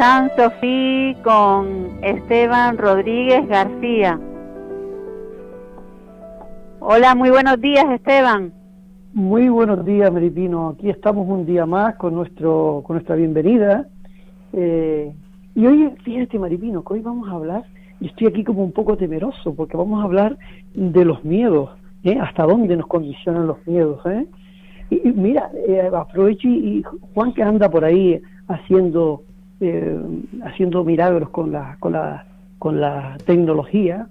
San Sofía con Esteban Rodríguez García. Hola, muy buenos días, Esteban. Muy buenos días, Maripino. Aquí estamos un día más con nuestra bienvenida. Y hoy, fíjate, Maripino, que hoy vamos a hablar, y estoy aquí como un poco temeroso, porque vamos a hablar de los miedos, hasta dónde nos condicionan los miedos. Y mira, aprovecho y Juan, que anda por ahí haciendo milagros con la tecnología.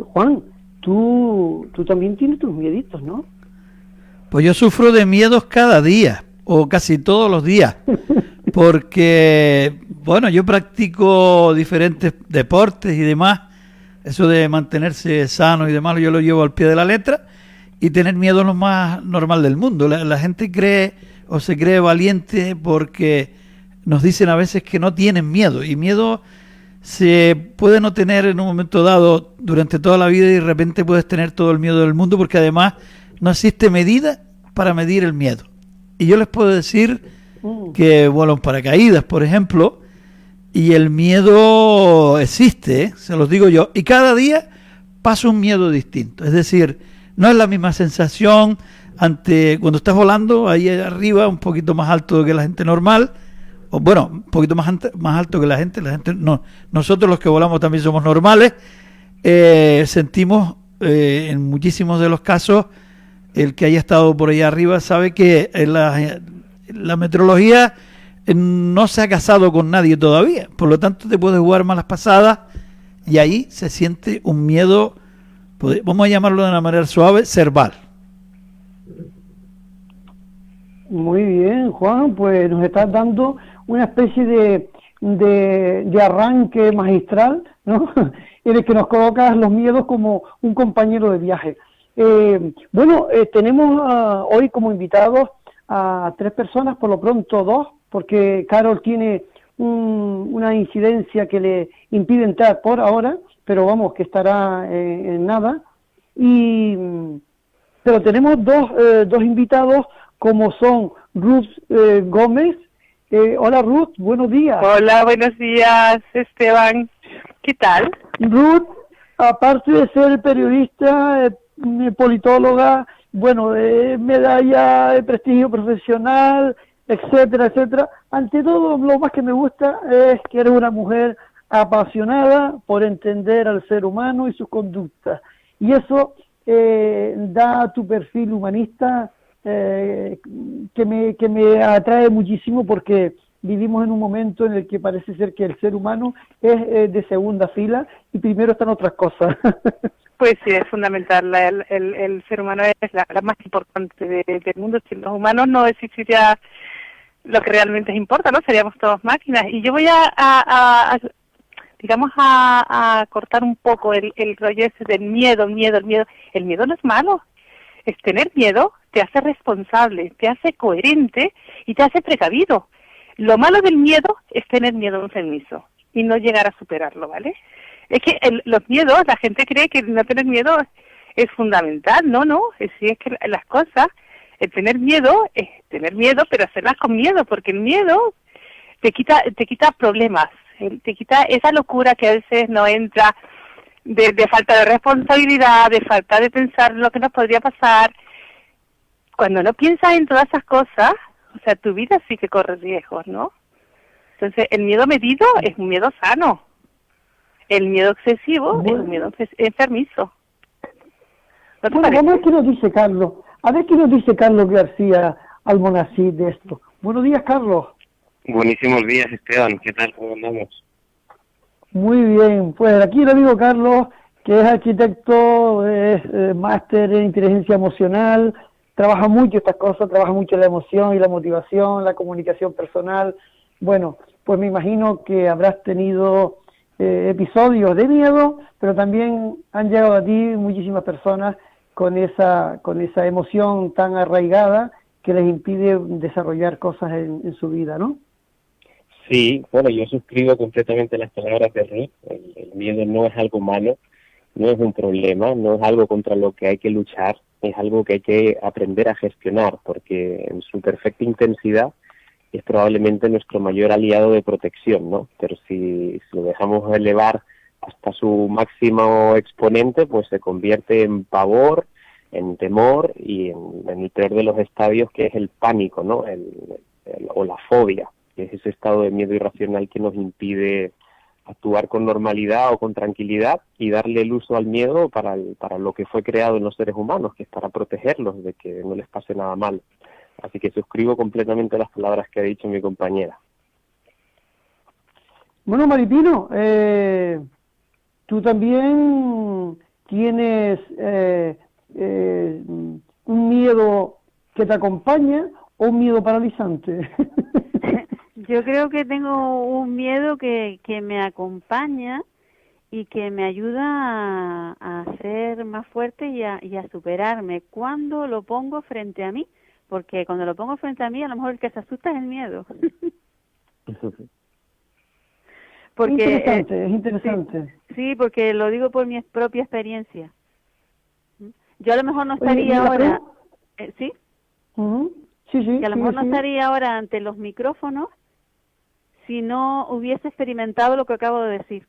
Juan, tú también tienes tus mieditos, ¿no? Pues yo sufro de miedos cada día, o casi todos los días, porque, bueno, yo practico diferentes deportes y demás, eso de mantenerse sano y demás, yo lo llevo al pie de la letra, y tener miedo es lo más normal del mundo. La gente cree o se cree valiente porque nos dicen a veces que no tienen miedo, y miedo se puede no tener en un momento dado durante toda la vida, y de repente puedes tener todo el miedo del mundo, porque además no existe medida para medir el miedo. Y yo les puedo decir que vuelo en paracaídas, por ejemplo, y el miedo existe, se los digo yo, y cada día pasa un miedo distinto. Es decir, no es la misma sensación ante cuando estás volando ahí arriba, un poquito más alto que la gente normal, o bueno, un poquito más alto que la gente no, nosotros los que volamos también somos normales, sentimos en muchísimos de los casos, el que haya estado por allá arriba sabe que la meteorología no se ha casado con nadie todavía, por lo tanto te puedes jugar malas pasadas, y ahí se siente un miedo, vamos a llamarlo de una manera suave, cerval. Muy bien, Juan, pues nos estás dando una especie de arranque magistral, ¿no? En el que nos colocas los miedos como un compañero de viaje. Tenemos hoy como invitados a 3 personas, por lo pronto 2, porque Carol tiene una incidencia que le impide entrar por ahora, pero vamos, que estará en nada. Pero tenemos dos invitados, como son Ruth Gómez. Hola Ruth, buenos días. Hola, buenos días, Esteban. ¿Qué tal? Ruth, aparte de ser periodista, politóloga, medalla de prestigio profesional, etcétera, etcétera. Ante todo, lo más que me gusta es que eres una mujer apasionada por entender al ser humano y sus conductas. Y eso da a tu perfil humanista que me atrae muchísimo, porque vivimos en un momento en el que parece ser que el ser humano es de segunda fila y primero están otras cosas. Pues sí, es fundamental. El ser humano es la más importante del mundo. Sin los humanos no existiría lo que realmente importa, ¿no? Seríamos todos máquinas. Y yo voy a cortar un poco el rollo ese del miedo. El miedo no es malo. Es tener miedo, te hace responsable, te hace coherente y te hace precavido. Lo malo del miedo es tener miedo enfermizo y no llegar a superarlo, ¿vale? Es que los miedos, la gente cree que no tener miedo es fundamental, no, es que las cosas, el tener miedo es tener miedo, pero hacerlas con miedo, porque el miedo te quita problemas, te quita esa locura que a veces no entra, de falta de responsabilidad, de falta de pensar lo que nos podría pasar. Cuando no piensas en todas esas cosas, o sea, tu vida sí que corre riesgos, ¿no? Entonces, el miedo medido es un miedo sano. El miedo excesivo es un miedo enfermizo. ¿No te parece? Vamos a ver qué nos dice Carlos. A ver qué nos didice Carlos García Almonacid de esto. Buenos días, Carlos. Buenísimos días, Esteban. ¿Qué tal? ¿Cómo andamos? Muy bien, pues aquí el amigo Carlos, que es arquitecto, es máster en inteligencia emocional, trabaja mucho estas cosas, trabaja mucho la emoción y la motivación, la comunicación personal. Bueno, pues me imagino que habrás tenido episodios de miedo, pero también han llegado a ti muchísimas personas con esa emoción tan arraigada que les impide desarrollar cosas en su vida, ¿no? Sí, bueno, yo suscribo completamente las palabras de Ruth. El miedo no es algo malo, no es un problema, no es algo contra lo que hay que luchar, es algo que hay que aprender a gestionar, porque en su perfecta intensidad es probablemente nuestro mayor aliado de protección, ¿no? Pero si lo dejamos elevar hasta su máximo exponente, pues se convierte en pavor, en temor y en el peor de los estadios, que es el pánico, ¿no? O la fobia, que es ese estado de miedo irracional que nos impide actuar con normalidad o con tranquilidad y darle el uso al miedo para lo que fue creado en los seres humanos, que es para protegerlos de que no les pase nada mal. Así que suscribo completamente las palabras que ha dicho mi compañera. Bueno, Maripino, tú también tienes un miedo que te acompaña o un miedo paralizante. Yo creo que tengo un miedo que me acompaña y que me ayuda a ser más fuerte y a superarme cuando lo pongo frente a mí, porque cuando lo pongo frente a mí, a lo mejor el que se asusta es el miedo. Porque, es interesante. Sí, porque lo digo por mi propia experiencia. Yo a lo mejor no estaría ahora... ¿Sí? Sí, que a lo mejor no estaría ahora ante los micrófonos si no hubiese experimentado lo que acabo de decir.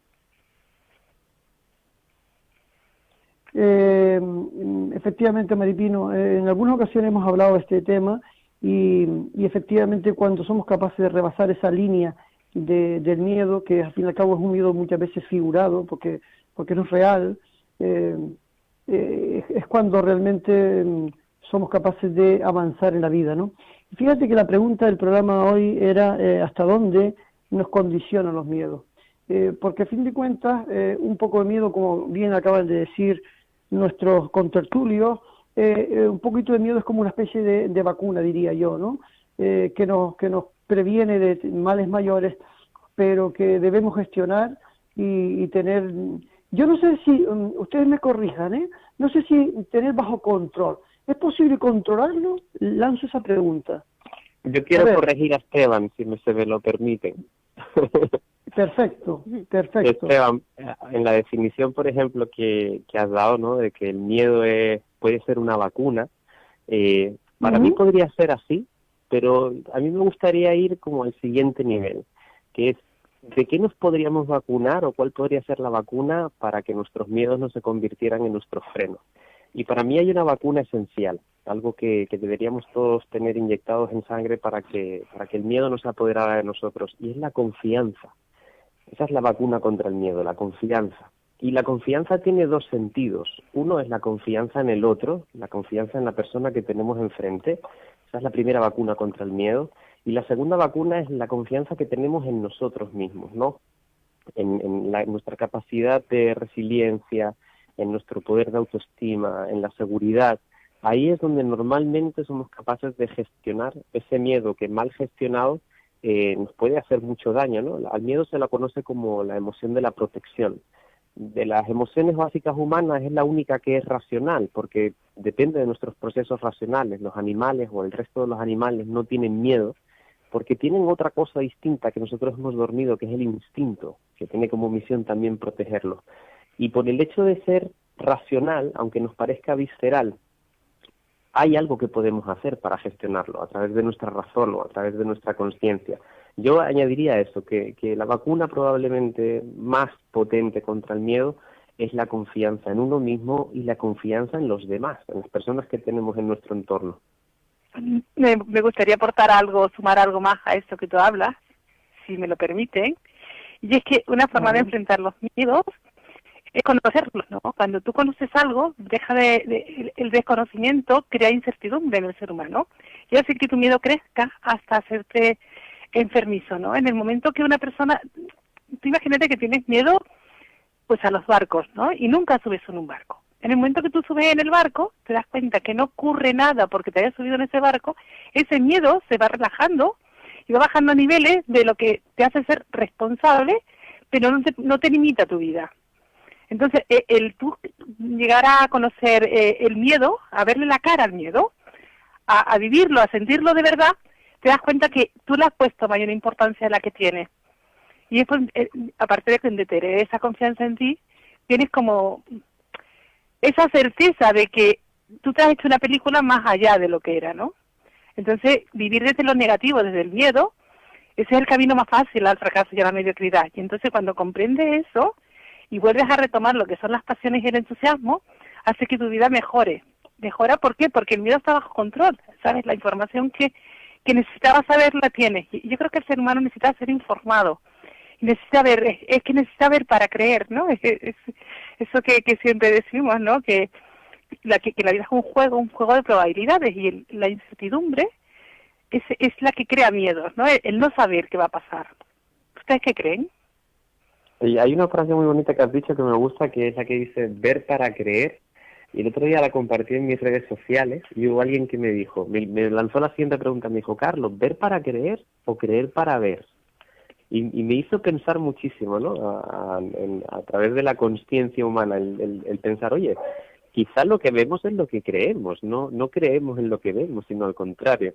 Efectivamente, Maripino, en algunas ocasiones hemos hablado de este tema y efectivamente cuando somos capaces de rebasar esa línea del miedo, que al fin y al cabo es un miedo muchas veces figurado porque no es real, es cuando realmente somos capaces de avanzar en la vida, ¿no? Fíjate que la pregunta del programa hoy era ¿hasta dónde nos condicionan los miedos? Porque a fin de cuentas, un poco de miedo, como bien acaban de decir nuestros contertulios, un poquito de miedo es como una especie de vacuna, diría yo, ¿no? Que nos previene de males mayores, pero que debemos gestionar y tener... Yo no sé si, ustedes me corrijan, no sé si tener bajo control. ¿Es posible controlarlo? Lanzo esa pregunta. Yo quiero corregir a Esteban, si se me lo permiten. Perfecto. Esteban, en la definición, por ejemplo, que has dado, ¿no? De que el miedo puede ser una vacuna, para mí podría ser así, pero a mí me gustaría ir como al siguiente nivel, que es ¿de qué nos podríamos vacunar o cuál podría ser la vacuna para que nuestros miedos no se convirtieran en nuestros frenos? Y para mí hay una vacuna esencial, algo que deberíamos todos tener inyectados en sangre para que el miedo no se apoderara de nosotros, y es la confianza. Esa es la vacuna contra el miedo, la confianza. Y la confianza tiene dos sentidos. Uno es la confianza en el otro, la confianza en la persona que tenemos enfrente. Esa es la primera vacuna contra el miedo. Y la segunda vacuna es la confianza que tenemos en nosotros mismos, ¿no? En nuestra capacidad de resiliencia, en nuestro poder de autoestima, en la seguridad. Ahí es donde normalmente somos capaces de gestionar ese miedo que mal gestionado nos puede hacer mucho daño, ¿no? Al miedo se la conoce como la emoción de la protección. De las emociones básicas humanas es la única que es racional, porque depende de nuestros procesos racionales. Los animales o el resto de los animales no tienen miedo, porque tienen otra cosa distinta que nosotros hemos dormido, que es el instinto, que tiene como misión también protegerlos. Y por el hecho de ser racional, aunque nos parezca visceral, hay algo que podemos hacer para gestionarlo a través de nuestra razón o a través de nuestra conciencia. Yo añadiría eso, que la vacuna probablemente más potente contra el miedo es la confianza en uno mismo y la confianza en los demás, en las personas que tenemos en nuestro entorno. Me gustaría aportar algo, sumar algo más a eso que tú hablas, si me lo permiten. Y es que una forma de enfrentar los miedos es conocerlos, ¿no? Cuando tú conoces algo, el desconocimiento crea incertidumbre en el ser humano y hace que tu miedo crezca hasta hacerte enfermizo, ¿no? En el momento que una persona, tú imagínate que tienes miedo pues a los barcos, ¿no? Y nunca subes en un barco. En el momento que tú subes en el barco, te das cuenta que no ocurre nada porque te hayas subido en ese barco, ese miedo se va relajando y va bajando a niveles de lo que te hace ser responsable, pero no te limita tu vida. Entonces, el tú llegar a conocer el miedo, a verle la cara al miedo, a vivirlo, a sentirlo de verdad, te das cuenta que tú le has puesto mayor importancia a la que tienes. Y después, aparte de tener esa confianza en ti, tienes como esa certeza de que tú te has hecho una película más allá de lo que era, ¿no? Entonces, vivir desde lo negativo, desde el miedo, ese es el camino más fácil al fracaso y a la mediocridad. Y entonces cuando comprendes eso y vuelves a retomar lo que son las pasiones y el entusiasmo, hace que tu vida mejore. ¿Mejora por qué? Porque el miedo está bajo control, ¿sabes? La información que necesitaba saber la tienes. Y yo creo que el ser humano necesita ser informado. Necesita ver, es que necesita ver para creer, ¿no? Es eso que siempre decimos, ¿no? Que la vida es un juego de probabilidades, y la incertidumbre es la que crea miedos, ¿no? El no saber qué va a pasar. ¿Ustedes qué creen? Y hay una frase muy bonita que has dicho que me gusta, que es la que dice ver para creer. Y el otro día la compartí en mis redes sociales y hubo alguien que me dijo, me lanzó la siguiente pregunta, me dijo, Carlos, ¿ver para creer o creer para ver? Y me hizo pensar muchísimo, ¿no? A través de la consciencia humana, el pensar, oye, quizá lo que vemos es lo que creemos, no creemos en lo que vemos, sino al contrario.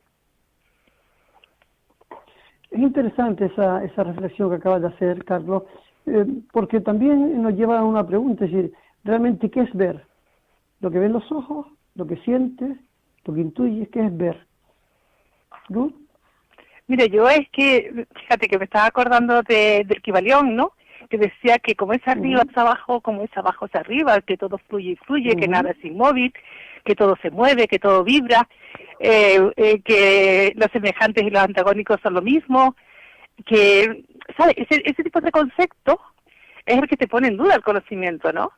Es interesante esa reflexión que acabas de hacer, Carlos, porque también nos lleva a una pregunta, es decir, ¿realmente qué es ver? ¿Lo que ven los ojos? ¿Lo que sientes? ¿Lo que intuyes? ¿Qué es ver? ¿Ruth? Mire, yo es que, fíjate que me estaba acordando del Kybalión, ¿no? Que decía que como es arriba es abajo, como es abajo es arriba, que todo fluye y fluye, que nada es inmóvil, que todo se mueve, que todo vibra, que los semejantes y los antagónicos son lo mismo, que, ¿sabes? Ese tipo de concepto es el que te pone en duda el conocimiento, ¿no?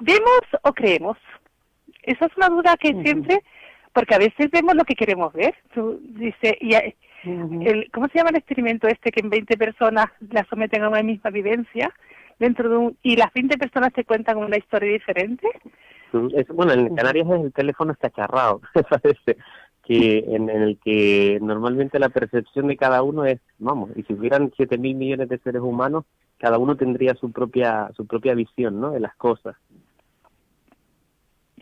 ¿Vemos o creemos? Esa es una duda que siempre, porque a veces vemos lo que queremos ver. Tú dices, ¿cómo se llama el experimento este que en 20 personas la someten a una misma vivencia y las 20 personas te cuentan una historia diferente? Bueno, en Canarias es el teléfono escacharrado, parece, que en el que normalmente la percepción de cada uno es, vamos, y si hubieran 7.000 millones de seres humanos, cada uno tendría su propia visión, ¿no?, de las cosas.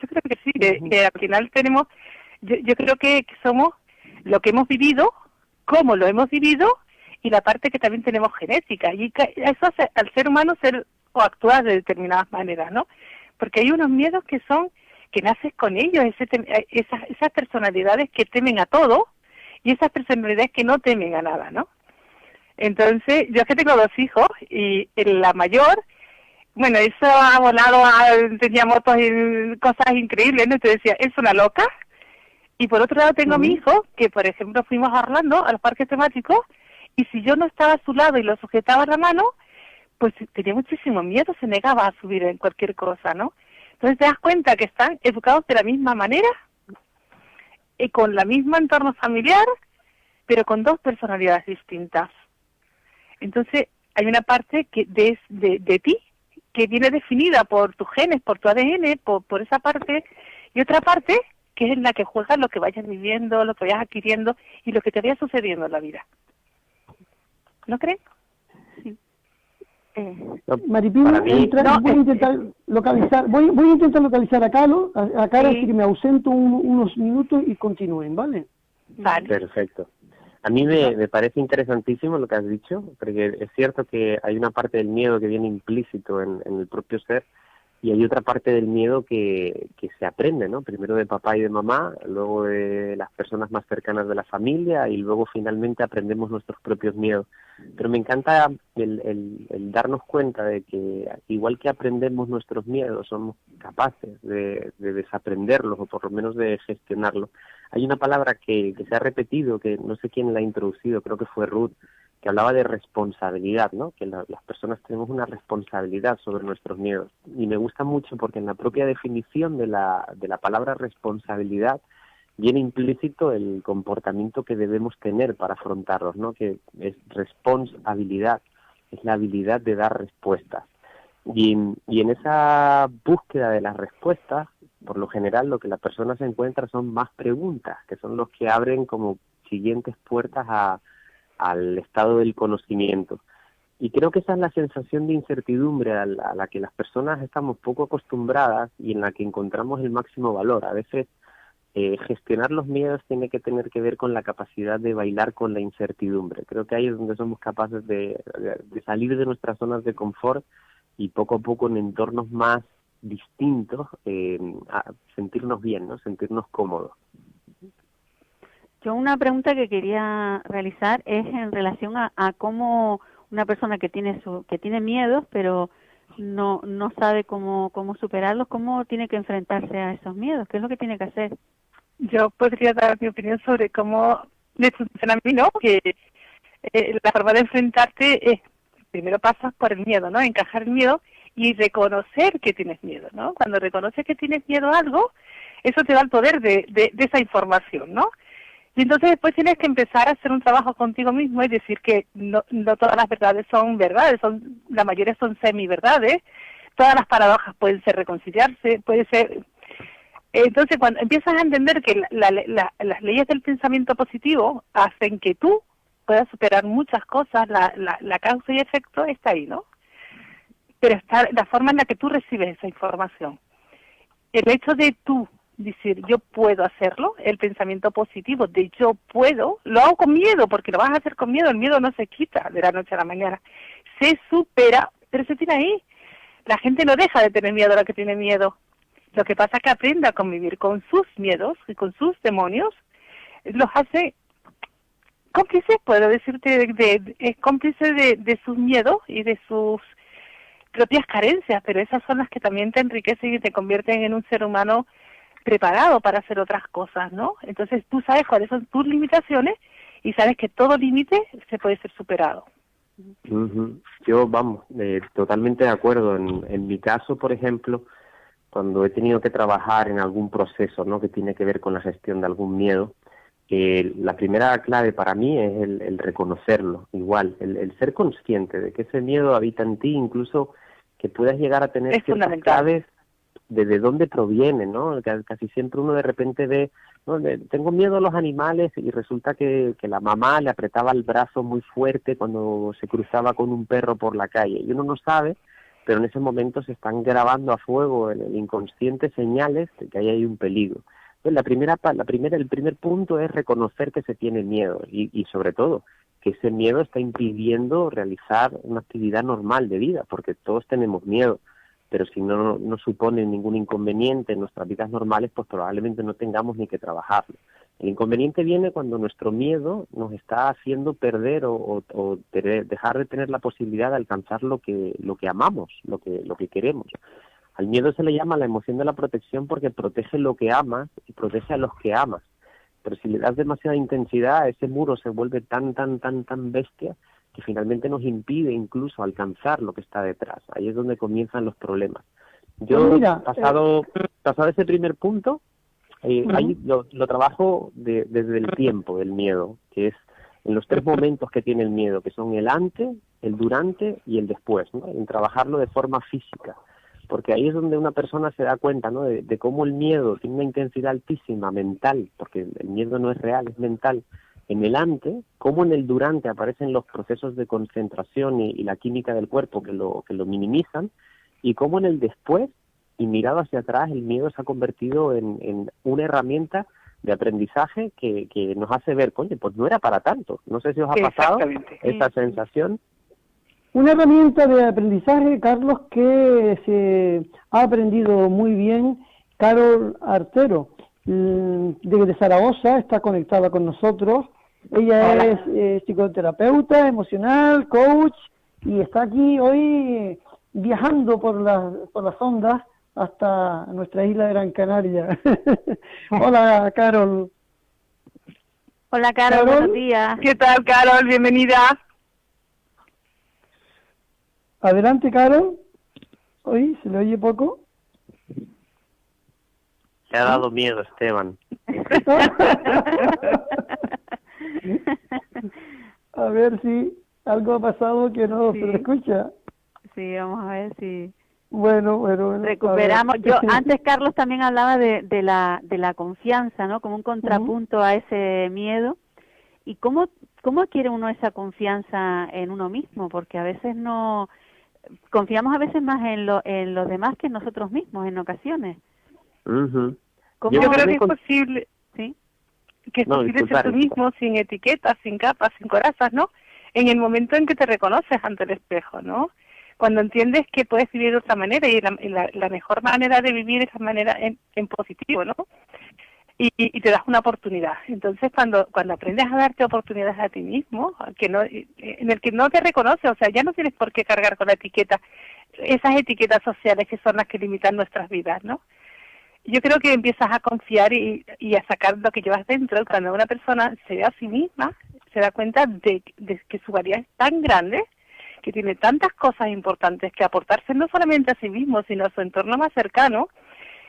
Yo creo que sí, que al final tenemos, yo creo que somos lo que hemos vivido, cómo lo hemos vivido, y la parte que también tenemos genética, y eso hace al ser humano ser o actuar de determinadas maneras, ¿no? Porque hay unos miedos que naces con ellos, esas personalidades que temen a todo, y esas personalidades que no temen a nada, ¿no? Entonces, yo es que tengo 2 hijos, y la mayor, bueno, eso ha volado, tenía motos y cosas increíbles, ¿no? Entonces decía, es una loca. Y por otro lado tengo a mi hijo, que por ejemplo fuimos a Orlando, a los parques temáticos, y si yo no estaba a su lado y lo sujetaba en la mano, pues tenía muchísimo miedo, se negaba a subir en cualquier cosa, ¿no? Entonces te das cuenta que están educados de la misma manera, y con la misma entorno familiar, pero con 2 personalidades distintas. Entonces hay una parte que de ti, que viene definida por tus genes, por tu ADN, por esa parte, y otra parte que es en la que juegas lo que vayas viviendo, lo que vayas adquiriendo y lo que te vaya sucediendo en la vida. ¿No creen? Sí. Maripina, voy a intentar localizar a Carlos, así que me ausento unos minutos y continúen, ¿vale? Vale. Perfecto. A mí me parece interesantísimo lo que has dicho, porque es cierto que hay una parte del miedo que viene implícito en el propio ser, y hay otra parte del miedo que se aprende, ¿no? Primero de papá y de mamá, luego de las personas más cercanas de la familia, y luego finalmente aprendemos nuestros propios miedos. Pero me encanta el darnos cuenta de que igual que aprendemos nuestros miedos, somos capaces de desaprenderlos, o por lo menos de gestionarlos. Hay una palabra que se ha repetido, que no sé quién la ha introducido, creo que fue Ruth, que hablaba de responsabilidad, ¿no? Que las personas tenemos una responsabilidad sobre nuestros miedos. Y me gusta mucho porque en la propia definición de la palabra responsabilidad viene implícito el comportamiento que debemos tener para afrontarlos, ¿no? Que es responsabilidad, es la habilidad de dar respuestas. Y en esa búsqueda de las respuestas, por lo general lo que la persona se encuentra son más preguntas, que son los que abren como siguientes puertas al estado del conocimiento. Y creo que esa es la sensación de incertidumbre a la que las personas estamos poco acostumbradas y en la que encontramos el máximo valor. A veces gestionar los miedos tiene que tener que ver con la capacidad de bailar con la incertidumbre. Creo que ahí es donde somos capaces de salir de nuestras zonas de confort y poco a poco en entornos más distintos a sentirnos bien, ¿no? Sentirnos cómodos. Yo una pregunta que quería realizar es en relación a cómo una persona que tiene miedos, pero no sabe cómo superarlos, cómo tiene que enfrentarse a esos miedos, qué es lo que tiene que hacer. Yo podría dar mi opinión sobre cómo me funciona a mí, ¿no? Que la forma de enfrentarte es, primero pasas por el miedo, ¿no? Encajar el miedo y reconocer que tienes miedo, ¿no? Cuando reconoces que tienes miedo a algo, eso te da el poder de esa información, ¿no? Y entonces después tienes que empezar a hacer un trabajo contigo mismo y decir que no todas las verdades son verdades, la mayoría son semi-verdades, todas las paradojas pueden ser reconciliarse, puede ser... Entonces cuando empiezas a entender que las leyes del pensamiento positivo hacen que tú puedas superar muchas cosas, la causa y efecto está ahí, ¿no? Pero está la forma en la que tú recibes esa información. El hecho de tú decir yo puedo hacerlo, el pensamiento positivo de yo puedo, lo hago con miedo, porque lo vas a hacer con miedo, el miedo no se quita de la noche a la mañana, se supera, pero se tiene ahí. La gente no deja de tener miedo a lo que tiene miedo. Lo que pasa es que aprende a convivir con sus miedos y con sus demonios, los hace cómplices, puedo decirte, es cómplice de sus miedos y de sus propias carencias, pero esas son las que también te enriquecen y te convierten en un ser humano preparado para hacer otras cosas, ¿no? Entonces tú sabes cuáles son tus limitaciones y sabes que todo límite se puede ser superado. Yo, vamos, totalmente de acuerdo. En mi caso, por ejemplo, cuando he tenido que trabajar en algún proceso, ¿no?, que tiene que ver con la gestión de algún miedo, la primera clave para mí es el reconocerlo, igual, el ser consciente de que ese miedo habita en ti, incluso que puedas llegar a tener ciertas claves de dónde proviene, ¿no? Casi siempre uno de repente ve, ¿no?, tengo miedo a los animales, y resulta que la mamá le apretaba el brazo muy fuerte cuando se cruzaba con un perro por la calle, y uno no sabe, pero en ese momento se están grabando a fuego en el inconsciente señales de que ahí hay un peligro. Entonces, el primer punto es reconocer que se tiene miedo y sobre todo que ese miedo está impidiendo realizar una actividad normal de vida, porque todos tenemos miedo, pero si no supone ningún inconveniente en nuestras vidas normales, pues probablemente no tengamos ni que trabajarlo. El inconveniente viene cuando nuestro miedo nos está haciendo perder o dejar de tener la posibilidad de alcanzar lo que amamos, lo que queremos. Al miedo se le llama la emoción de la protección porque protege lo que amas y protege a los que amas. Pero si le das demasiada intensidad, ese muro se vuelve tan bestia que finalmente nos impide incluso alcanzar lo que está detrás. Ahí es donde comienzan los problemas. Yo, pasado ese primer punto, ahí lo trabajo desde el tiempo del miedo, que es en los 3 momentos que tiene el miedo, que son el antes, el durante y el después, ¿no? En trabajarlo de forma física, porque ahí es donde una persona se da cuenta, ¿no?, de cómo el miedo tiene una intensidad altísima mental, porque el miedo no es real, es mental. En el antes, cómo en el durante aparecen los procesos de concentración y la química del cuerpo que lo minimizan, y cómo en el después, y mirado hacia atrás, el miedo se ha convertido en una herramienta de aprendizaje que nos hace ver, coño, pues no era para tanto. No sé si os ha pasado esa sensación. Una herramienta de aprendizaje, Carlos, que se ha aprendido muy bien. Carol Artero, de Zaragoza, está conectada con nosotros. Ella es psicoterapeuta emocional, coach, y está aquí hoy viajando por las ondas hasta nuestra isla de Gran Canaria. Hola, Carol. Hola, Carol, buenos días. ¿Qué tal, Carol? Bienvenida. Adelante, Carol. ¿Hoy se le oye poco? Le ha dado miedo, Esteban. A ver si algo ha pasado que no se le escucha. Sí, vamos a ver si... Bueno. Recuperamos. Yo antes, Carlos, también hablaba de la confianza, ¿no? Como un contrapunto a ese miedo. ¿Y cómo adquiere uno esa confianza en uno mismo? Porque a veces no... Confiamos a veces más en los demás que en nosotros mismos, en ocasiones. Uh-huh. Yo creo que es posible... ¿Sí? Que es posible ser tú mismo, sin etiquetas, sin capas, sin corazas, ¿no? En el momento en que te reconoces ante el espejo, ¿no? Cuando entiendes que puedes vivir de otra manera, y la mejor manera de vivir es la manera en positivo, ¿no? y te das una oportunidad. Entonces, cuando aprendes a darte oportunidades a ti mismo, en el que no te reconoces, o sea, ya no tienes por qué cargar con la etiqueta, esas etiquetas sociales que son las que limitan nuestras vidas, ¿no? Yo creo que empiezas a confiar y a sacar lo que llevas dentro. Cuando una persona se ve a sí misma, se da cuenta de que su valía es tan grande, que tiene tantas cosas importantes que aportarse no solamente a sí mismo, sino a su entorno más cercano,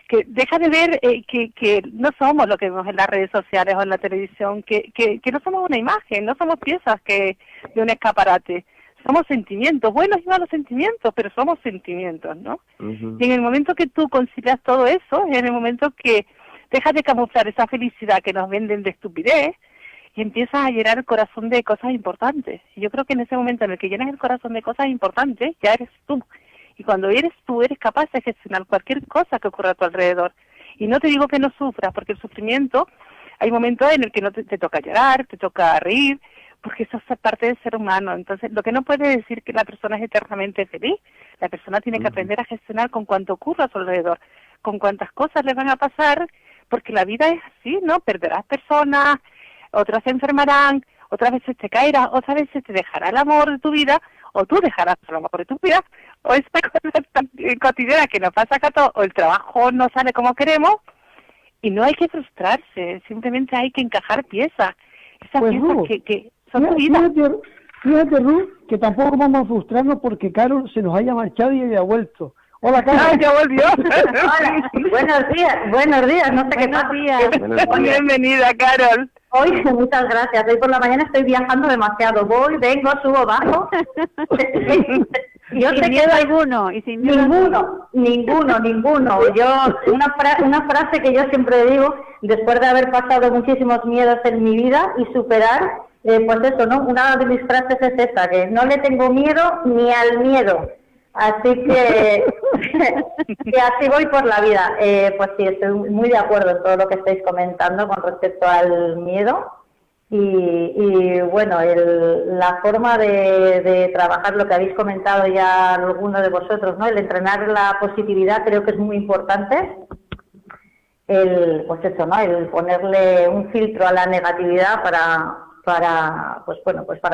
que deja de ver que no somos lo que vemos en las redes sociales o en la televisión, que no somos una imagen, no somos piezas de un escaparate. Somos sentimientos, buenos y malos sentimientos, pero somos sentimientos, ¿no? Ujú. Y en el momento que tú concilias todo eso, es en el momento que dejas de camuflar esa felicidad que nos venden de estupidez y empiezas a llenar el corazón de cosas importantes. Y yo creo que en ese momento en el que llenas el corazón de cosas importantes, ya eres tú. Y cuando eres tú, eres capaz de gestionar cualquier cosa que ocurra a tu alrededor. Y no te digo que no sufras, porque el sufrimiento, hay momentos en el que no te toca llorar, te toca reír, porque eso es parte del ser humano. Entonces, lo que no puede decir que la persona es eternamente feliz. La persona tiene que aprender a gestionar con cuanto ocurra a su alrededor, con cuántas cosas le van a pasar, porque la vida es así, ¿no? Perderás personas, otras se enfermarán, otras veces te caerás, otras veces te dejará el amor de tu vida, o tú dejarás el amor de tu vida, o esta cosa tan cotidiana que nos pasa acá todo, o el trabajo no sale como queremos, y no hay que frustrarse, simplemente hay que encajar piezas. Esas Pues, piezas Ruth, que son tu vida. Fíjate, Ruth, que tampoco vamos a frustrarnos porque Carol se nos haya marchado y haya vuelto. Hola, Carol. ¡Ah, ya volvió! Hola, buenos días, no sé qué pasa. Buenos días. Bienvenida, Carol. Hoy, muchas gracias, hoy por la mañana estoy viajando demasiado, voy, vengo, subo, bajo. Yo Sin sé miedo que alguno. Y sin miedo ninguno. Yo, una frase que yo siempre digo, después de haber pasado muchísimos miedos en mi vida y superar, pues eso, ¿no? Una de mis frases es esta, que no le tengo miedo ni al miedo. Así que, que así voy por la vida. Pues sí, estoy muy de acuerdo en todo lo que estáis comentando con respecto al miedo. Y bueno, la forma de trabajar, lo que habéis comentado ya alguno de vosotros, ¿no? El entrenar la positividad creo que es muy importante. Pues eso, ¿no? El ponerle un filtro a la negatividad para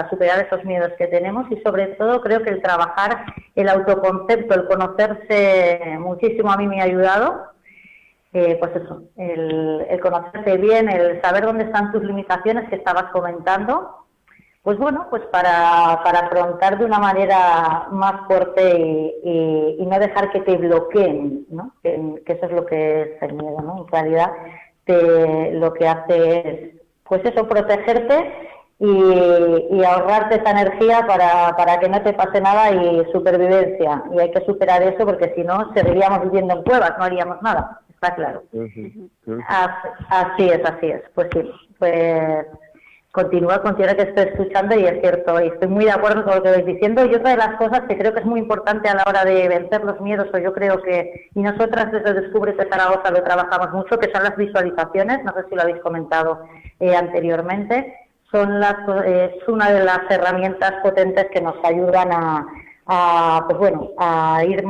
superar esos miedos que tenemos, y sobre todo creo que el trabajar el autoconcepto, el conocerse muchísimo, a mí me ha ayudado. Pues eso, el conocerse bien, el saber dónde están tus limitaciones que estabas comentando, pues bueno, pues para afrontar de una manera más fuerte y no dejar que te bloqueen, ¿no? Que eso es lo que es el miedo, ¿no? En realidad lo que hace es, pues eso, protegerte y ahorrarte esa energía para que no te pase nada, y supervivencia. Y hay que superar eso, porque si no, seguiríamos viviendo en cuevas, no haríamos nada, está claro. Así es. Pues sí, pues continúa que estoy escuchando, y es cierto, y estoy muy de acuerdo con lo que vais diciendo. Y otra de las cosas que creo que es muy importante a la hora de vencer los miedos, o yo creo que, y nosotras desde Descúbrete Zaragoza lo trabajamos mucho, que son las visualizaciones, no sé si lo habéis comentado anteriormente. Es una de las herramientas potentes que nos ayudan a ir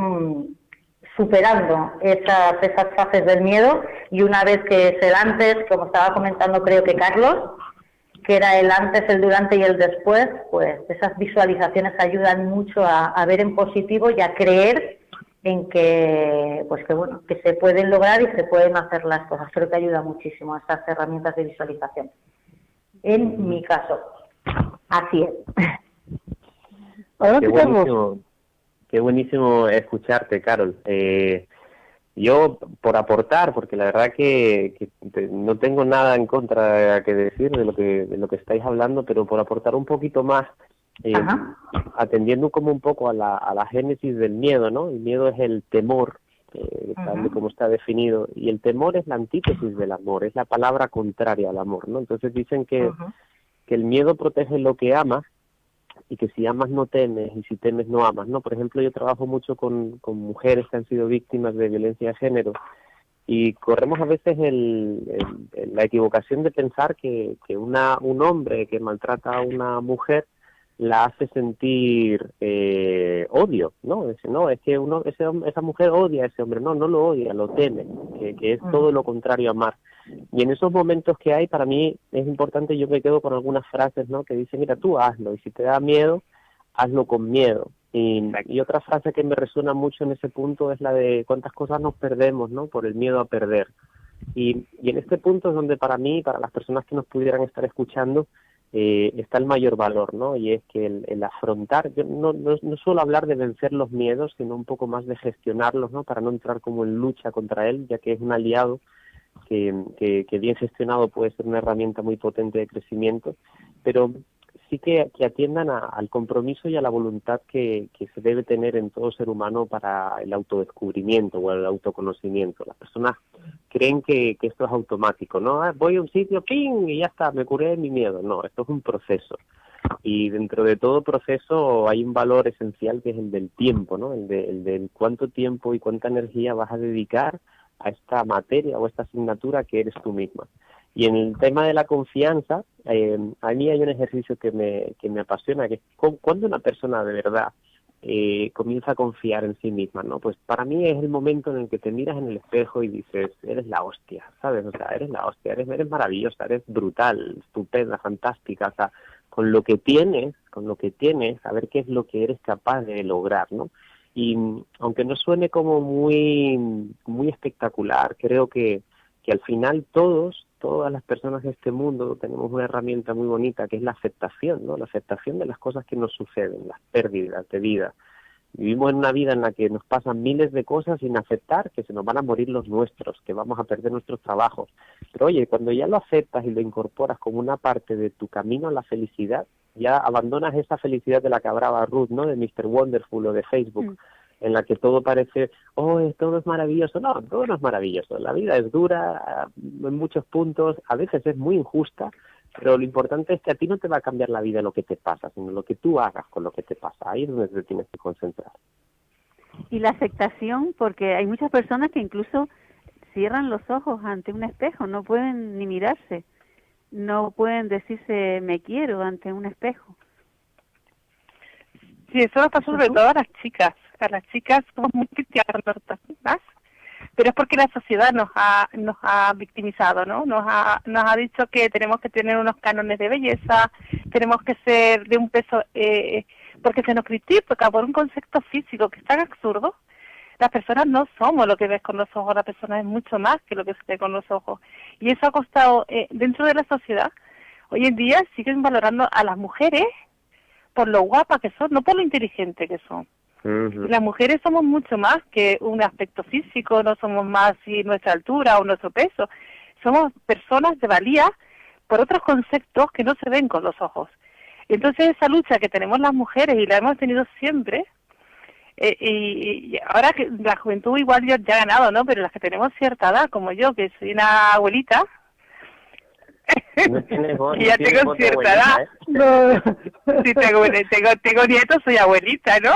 superando esas fases del miedo. Y una vez que es el antes, como estaba comentando creo que Carlos, que era el antes, el durante y el después, pues esas visualizaciones ayudan mucho a ver en positivo y a creer en que se pueden lograr y se pueden hacer las cosas. Creo que ayuda muchísimo esas herramientas de visualización. En mi caso, así es. Adelante, Carlos. Qué buenísimo escucharte, Carol. Yo, por aportar, porque la verdad que no tengo nada en contra que decir de lo que estáis hablando, pero por aportar un poquito más, atendiendo como un poco a la génesis del miedo, ¿no? El miedo es el temor, tal y como está definido, y el temor es la antítesis del amor, es la palabra contraria al amor, ¿no? Entonces dicen que el miedo protege lo que amas, y que si amas no temes, y si temes no amas, ¿no? Por ejemplo, yo trabajo mucho con mujeres que han sido víctimas de violencia de género, y corremos a veces la equivocación de pensar que un hombre que maltrata a una mujer la hace sentir odio, ¿no? Es que esa mujer odia a ese hombre. No lo odia, lo teme, que es todo lo contrario a amar. Y en esos momentos que hay, para mí es importante, yo me quedo con algunas frases, ¿no? Que dicen, mira, tú hazlo, y si te da miedo, hazlo con miedo. Y otra frase que me resuena mucho en ese punto es la de cuántas cosas nos perdemos, ¿no? Por el miedo a perder. Y en este punto es donde para mí, para las personas que nos pudieran estar escuchando, está el mayor valor, ¿no? Y es que el afrontar, yo no suelo hablar de vencer los miedos, sino un poco más de gestionarlos, ¿no? Para no entrar como en lucha contra él, ya que es un aliado que bien gestionado puede ser una herramienta muy potente de crecimiento, pero sí que atiendan al compromiso y a la voluntad que se debe tener en todo ser humano para el autodescubrimiento o el autoconocimiento. Las personas creen que esto es automático, ¿no? Voy a un sitio, ¡ping!, y ya está, me curé de mi miedo. No, esto es un proceso. Y dentro de todo proceso hay un valor esencial que es el del tiempo, ¿no? El del cuánto tiempo y cuánta energía vas a dedicar a esta materia o esta asignatura que eres tú misma. Y en el tema de la confianza, a mí hay un ejercicio que me apasiona, que es cuando una persona de verdad comienza a confiar en sí misma, ¿no? Pues para mí es el momento en el que te miras en el espejo y dices, eres la hostia, ¿sabes? O sea, eres la hostia, eres maravillosa, eres brutal, estupenda, fantástica, o sea, con lo que tienes, a ver qué es lo que eres capaz de lograr, ¿no? Y aunque no suene como muy espectacular, creo que al final todas las personas de este mundo tenemos una herramienta muy bonita que es la aceptación, ¿no? La aceptación de las cosas que nos suceden, las pérdidas de vida. Vivimos en una vida en la que nos pasan miles de cosas sin aceptar que se nos van a morir los nuestros, que vamos a perder nuestros trabajos. Pero oye, cuando ya lo aceptas y lo incorporas como una parte de tu camino a la felicidad, ya abandonas esa felicidad de la que hablaba Ruth, ¿no? De Mr. Wonderful o de Facebook, en la que todo parece, todo es maravilloso. No, todo no es maravilloso. La vida es dura en muchos puntos, a veces es muy injusta, pero lo importante es que a ti no te va a cambiar la vida lo que te pasa, sino lo que tú hagas con lo que te pasa. Ahí es donde te tienes que concentrar. Y la aceptación, porque hay muchas personas que incluso cierran los ojos ante un espejo, no pueden ni mirarse, no pueden decirse me quiero ante un espejo. Sí, eso nos pasa sobre todo a las chicas. A las chicas somos muy cristianas, más, pero es porque la sociedad nos ha victimizado, ¿no? Nos ha dicho que tenemos que tener unos cánones de belleza, tenemos que ser de un peso, porque se nos critica por un concepto físico que es tan absurdo. Las personas no somos lo que ves con los ojos, la persona es mucho más que lo que se ve con los ojos. Y eso ha costado, dentro de la sociedad, hoy en día siguen valorando a las mujeres por lo guapas que son, no por lo inteligente que son. Las mujeres somos mucho más que un aspecto físico, no somos más si nuestra altura o nuestro peso. Somos personas de valía por otros conceptos que no se ven con los ojos. Entonces esa lucha que tenemos las mujeres y la hemos tenido siempre, y ahora que la juventud igual ya ha ganado, ¿no? Pero las que tenemos cierta edad, como yo, que soy una abuelita, no tienes voz, y ya tengo cierta edad. ¿eh? No. Sí, tengo nietos, soy abuelita, ¿no?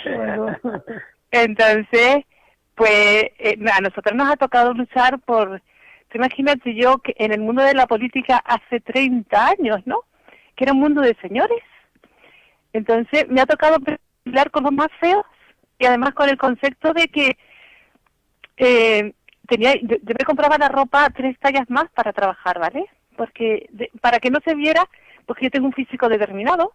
Bueno. Entonces, pues a nosotros nos ha tocado luchar tú imagínate yo que en el mundo de la política hace 30 años, ¿no? Que era un mundo de señores. Entonces me ha tocado pelear con los más feos y además con el concepto de que yo me compraba la ropa 3 tallas más para trabajar, ¿vale? Porque para que no se viera, porque yo tengo un físico determinado.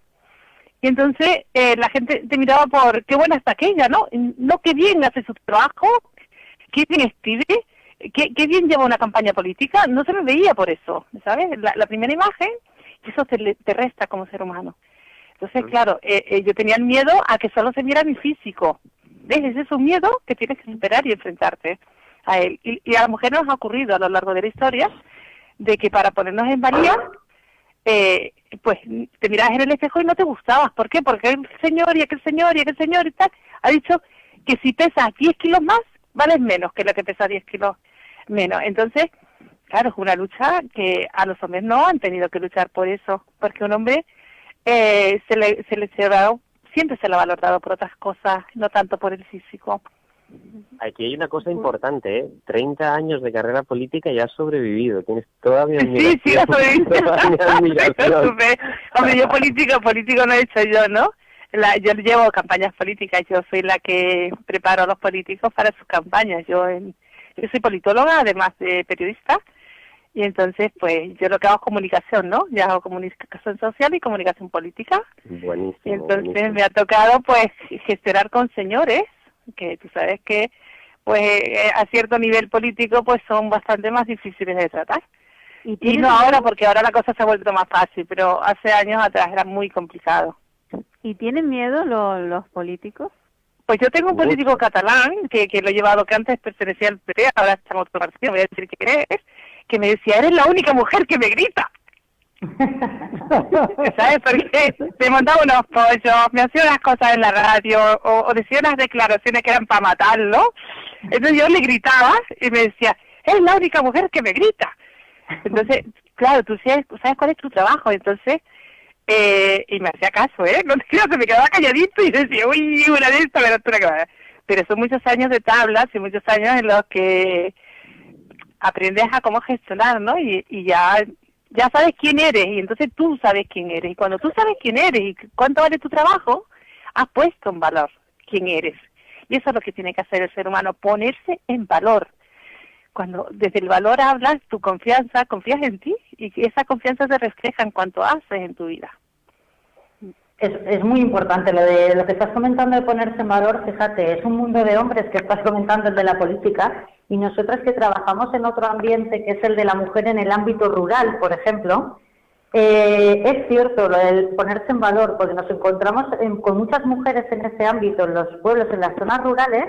Y entonces la gente te miraba por qué buena está aquella, ¿no? No, qué bien hace su trabajo, qué bien escribe, qué bien lleva una campaña política. No se me veía por eso, ¿sabes? La primera imagen, eso te resta como ser humano. Entonces, claro, yo tenía el miedo a que solo se viera mi físico. ¿Ves? Ese es un miedo que tienes que superar y enfrentarte a él. Y a las mujeres nos ha ocurrido a lo largo de la historia de que para ponernos en valía, pues te mirabas en el espejo y no te gustabas. ¿Por qué? Porque el señor y aquel señor y aquel señor y tal ha dicho que si pesas 10 kilos más, vales menos que la que pesa 10 kilos menos. Entonces, claro, es una lucha que a los hombres no han tenido que luchar por eso, porque un hombre siempre se le ha valorado por otras cosas, no tanto por el físico. Aquí hay una cosa importante, ¿eh? 30 años de carrera política y has sobrevivido. Tienes toda mi admiración. Sí, sobrevivido. Toda mi admiración. Hombre, yo político no he hecho yo, ¿no? Yo llevo campañas políticas, yo soy la que preparo a los políticos para sus campañas. Yo soy politóloga, además de periodista, Y entonces, pues, yo lo que hago es comunicación, ¿no? Ya hago comunicación social y comunicación política. Buenísimo. Y entonces buenísimo. me ha tocado, pues, gestionar con señores, que tú sabes que, pues, a cierto nivel político, pues, son bastante más difíciles de tratar. Y no ahora, porque ahora la cosa se ha vuelto más fácil, pero hace años atrás era muy complicado. ¿Y tienen miedo los políticos? Pues yo tengo un político catalán que lo he llevado, que antes pertenecía al PP, ahora está en otro partido, voy a decir quién es, que me decía, eres la única mujer que me grita. ¿Sabes? Porque me mandaba unos pollos, me hacía unas cosas en la radio, o decía unas declaraciones que eran para matarlo. Entonces yo le gritaba y me decía, eres la única mujer que me grita. Entonces, claro, tú sabes cuál es tu trabajo, entonces... y me hacía caso, no te creas, se me quedaba calladito y decía, uy, una de estas, pero son muchos años de tablas y muchos años en los que aprendes a cómo gestionar, ¿no? Y ya sabes quién eres, y entonces tú sabes quién eres, y cuando tú sabes quién eres y cuánto vale tu trabajo, has puesto en valor quién eres. Y eso es lo que tiene que hacer el ser humano, ponerse en valor. Cuando desde el valor hablas, tu confianza, confías en ti, y esa confianza se refleja en cuanto haces en tu vida. Es muy importante lo que estás comentando de ponerse en valor. Fíjate, es un mundo de hombres que estás comentando, el de la política, y nosotras que trabajamos en otro ambiente que es el de la mujer en el ámbito rural, por ejemplo, es cierto lo del ponerse en valor, porque nos encontramos con muchas mujeres en ese ámbito, en los pueblos, en las zonas rurales,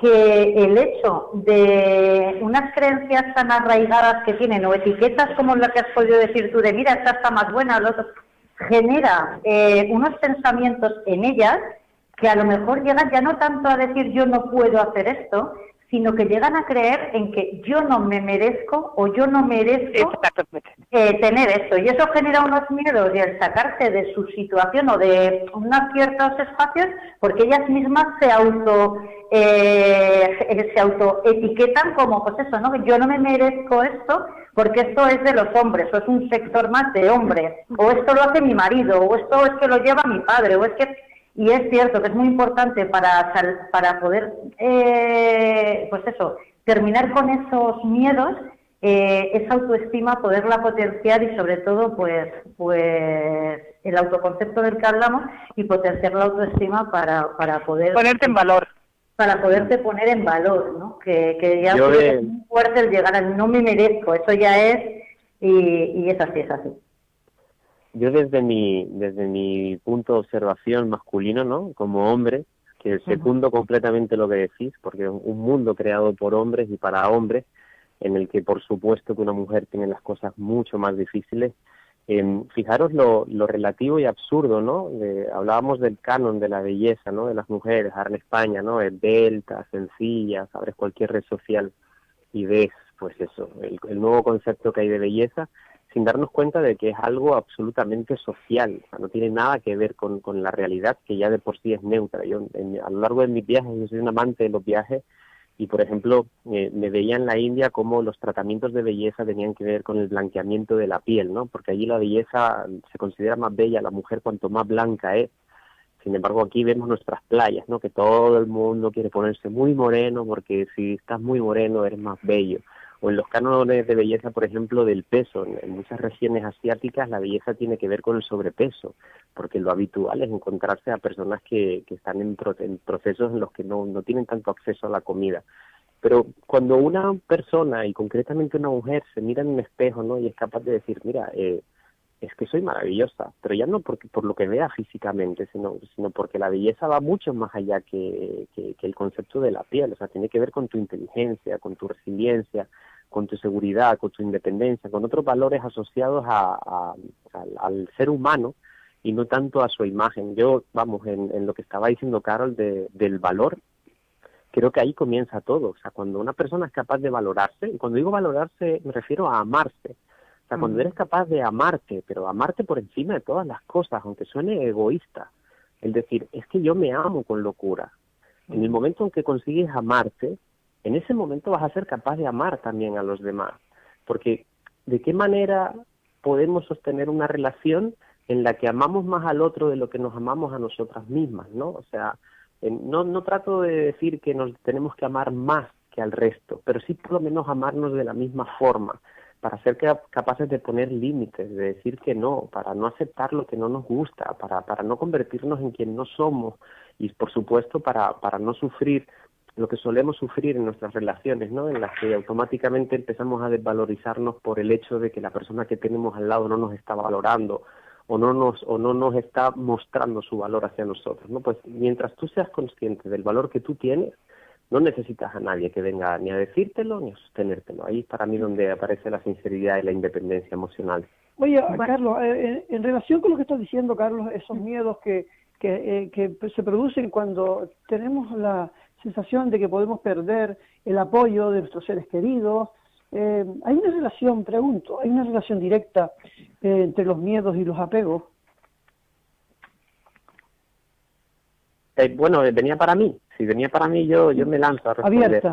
que el hecho de unas creencias tan arraigadas que tienen, o etiquetas como la que has podido decir tú, de mira, esta está más buena, el otro, genera unos pensamientos en ellas que a lo mejor llegan ya no tanto a decir yo no puedo hacer esto, sino que llegan a creer en que yo no me merezco o yo no merezco tener esto. Y eso genera unos miedos y el sacarse de su situación o de unos ciertos espacios, porque ellas mismas se autoetiquetan como, pues eso, ¿no? Yo no me merezco esto porque esto es de los hombres, o es un sector más de hombres, o esto lo hace mi marido, o esto es que lo lleva mi padre, o es que... Y es cierto que es muy importante para poder, pues eso, terminar con esos miedos, esa autoestima, poderla potenciar y sobre todo, pues el autoconcepto del que hablamos y potenciar la autoestima para poder... Ponerte en valor. Para poderte poner en valor, ¿no? Que ya es muy fuerte el llegar al no me merezco, eso ya es, y es así, es así. Yo desde mi punto de observación masculino, ¿no? Como hombre, que secundo completamente lo que decís, porque es un mundo creado por hombres y para hombres, en el que por supuesto que una mujer tiene las cosas mucho más difíciles. Fijaros lo relativo y absurdo, ¿no? Hablábamos del canon de la belleza, ¿no? De las mujeres, ahora en España, ¿no? Esbeltas, sencillas, abres cualquier red social y ves, pues eso, el nuevo concepto que hay de belleza, sin darnos cuenta de que es algo absolutamente social, o sea, no tiene nada que ver con la realidad, que ya de por sí es neutra. Yo a lo largo de mis viajes, yo soy un amante de los viajes, y por ejemplo, me veía en la India cómo los tratamientos de belleza tenían que ver con el blanqueamiento de la piel, ¿no? Porque allí la belleza se considera más bella la mujer cuanto más blanca es. Sin embargo, aquí vemos nuestras playas, ¿no? Que todo el mundo quiere ponerse muy moreno, porque si estás muy moreno eres más bello. O en los cánones de belleza, por ejemplo, del peso. En muchas regiones asiáticas la belleza tiene que ver con el sobrepeso, porque lo habitual es encontrarse a personas que están en procesos en los que no tienen tanto acceso a la comida. Pero cuando una persona, y concretamente una mujer, se mira en un espejo, ¿no? Y es capaz de decir, mira, es que soy maravillosa, pero ya no por lo que vea físicamente, sino porque la belleza va mucho más allá que el concepto de la piel. O sea, tiene que ver con tu inteligencia, con tu resiliencia, con tu seguridad, con tu independencia, con otros valores asociados al ser humano y no tanto a su imagen. Yo, vamos, en lo que estaba diciendo Carol del valor, creo que ahí comienza todo. O sea, cuando una persona es capaz de valorarse, y cuando digo valorarse me refiero a amarse. O sea, cuando eres capaz de amarte, pero amarte por encima de todas las cosas, aunque suene egoísta, el decir, es que yo me amo con locura. En el momento en que consigues amarte, en ese momento vas a ser capaz de amar también a los demás. Porque, ¿de qué manera podemos sostener una relación en la que amamos más al otro de lo que nos amamos a nosotras mismas, ¿no? O sea, no trato de decir que nos tenemos que amar más que al resto, pero sí por lo menos amarnos de la misma forma. para ser capaces de poner límites, de decir que no, para no aceptar lo que no nos gusta, para no convertirnos en quien no somos y, por supuesto, para no sufrir lo que solemos sufrir en nuestras relaciones, ¿no? En las que automáticamente empezamos a desvalorizarnos por el hecho de que la persona que tenemos al lado no nos está valorando o no nos está mostrando su valor hacia nosotros, ¿no? Pues mientras tú seas consciente del valor que tú tienes, no necesitas a nadie que venga ni a decírtelo ni a sostenértelo. Ahí es para mí donde aparece la sinceridad y la independencia emocional. Oye, Carlos, en relación con lo que estás diciendo, Carlos, esos miedos que se producen cuando tenemos la sensación de que podemos perder el apoyo de nuestros seres queridos, hay una relación, pregunto, hay una relación directa entre los miedos y los apegos. Bueno, venía para mí. Si venía para mí, yo me lanzo a responder.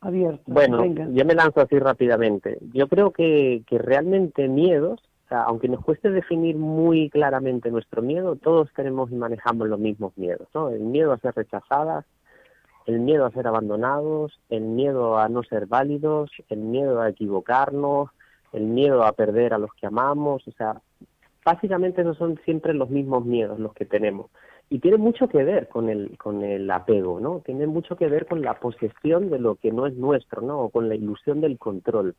Abierta. Bueno, venga. yo me lanzo así rápidamente. Yo creo que realmente miedos, o sea, aunque nos cueste definir muy claramente nuestro miedo, todos tenemos y manejamos los mismos miedos, ¿no? El miedo a ser rechazadas, el miedo a ser abandonados, el miedo a no ser válidos, el miedo a equivocarnos, el miedo a perder a los que amamos, o sea, básicamente esos son siempre los mismos miedos los que tenemos. Y tiene mucho que ver con el apego, ¿no? Tiene mucho que ver con la posesión de lo que no es nuestro, ¿no? O con la ilusión del control.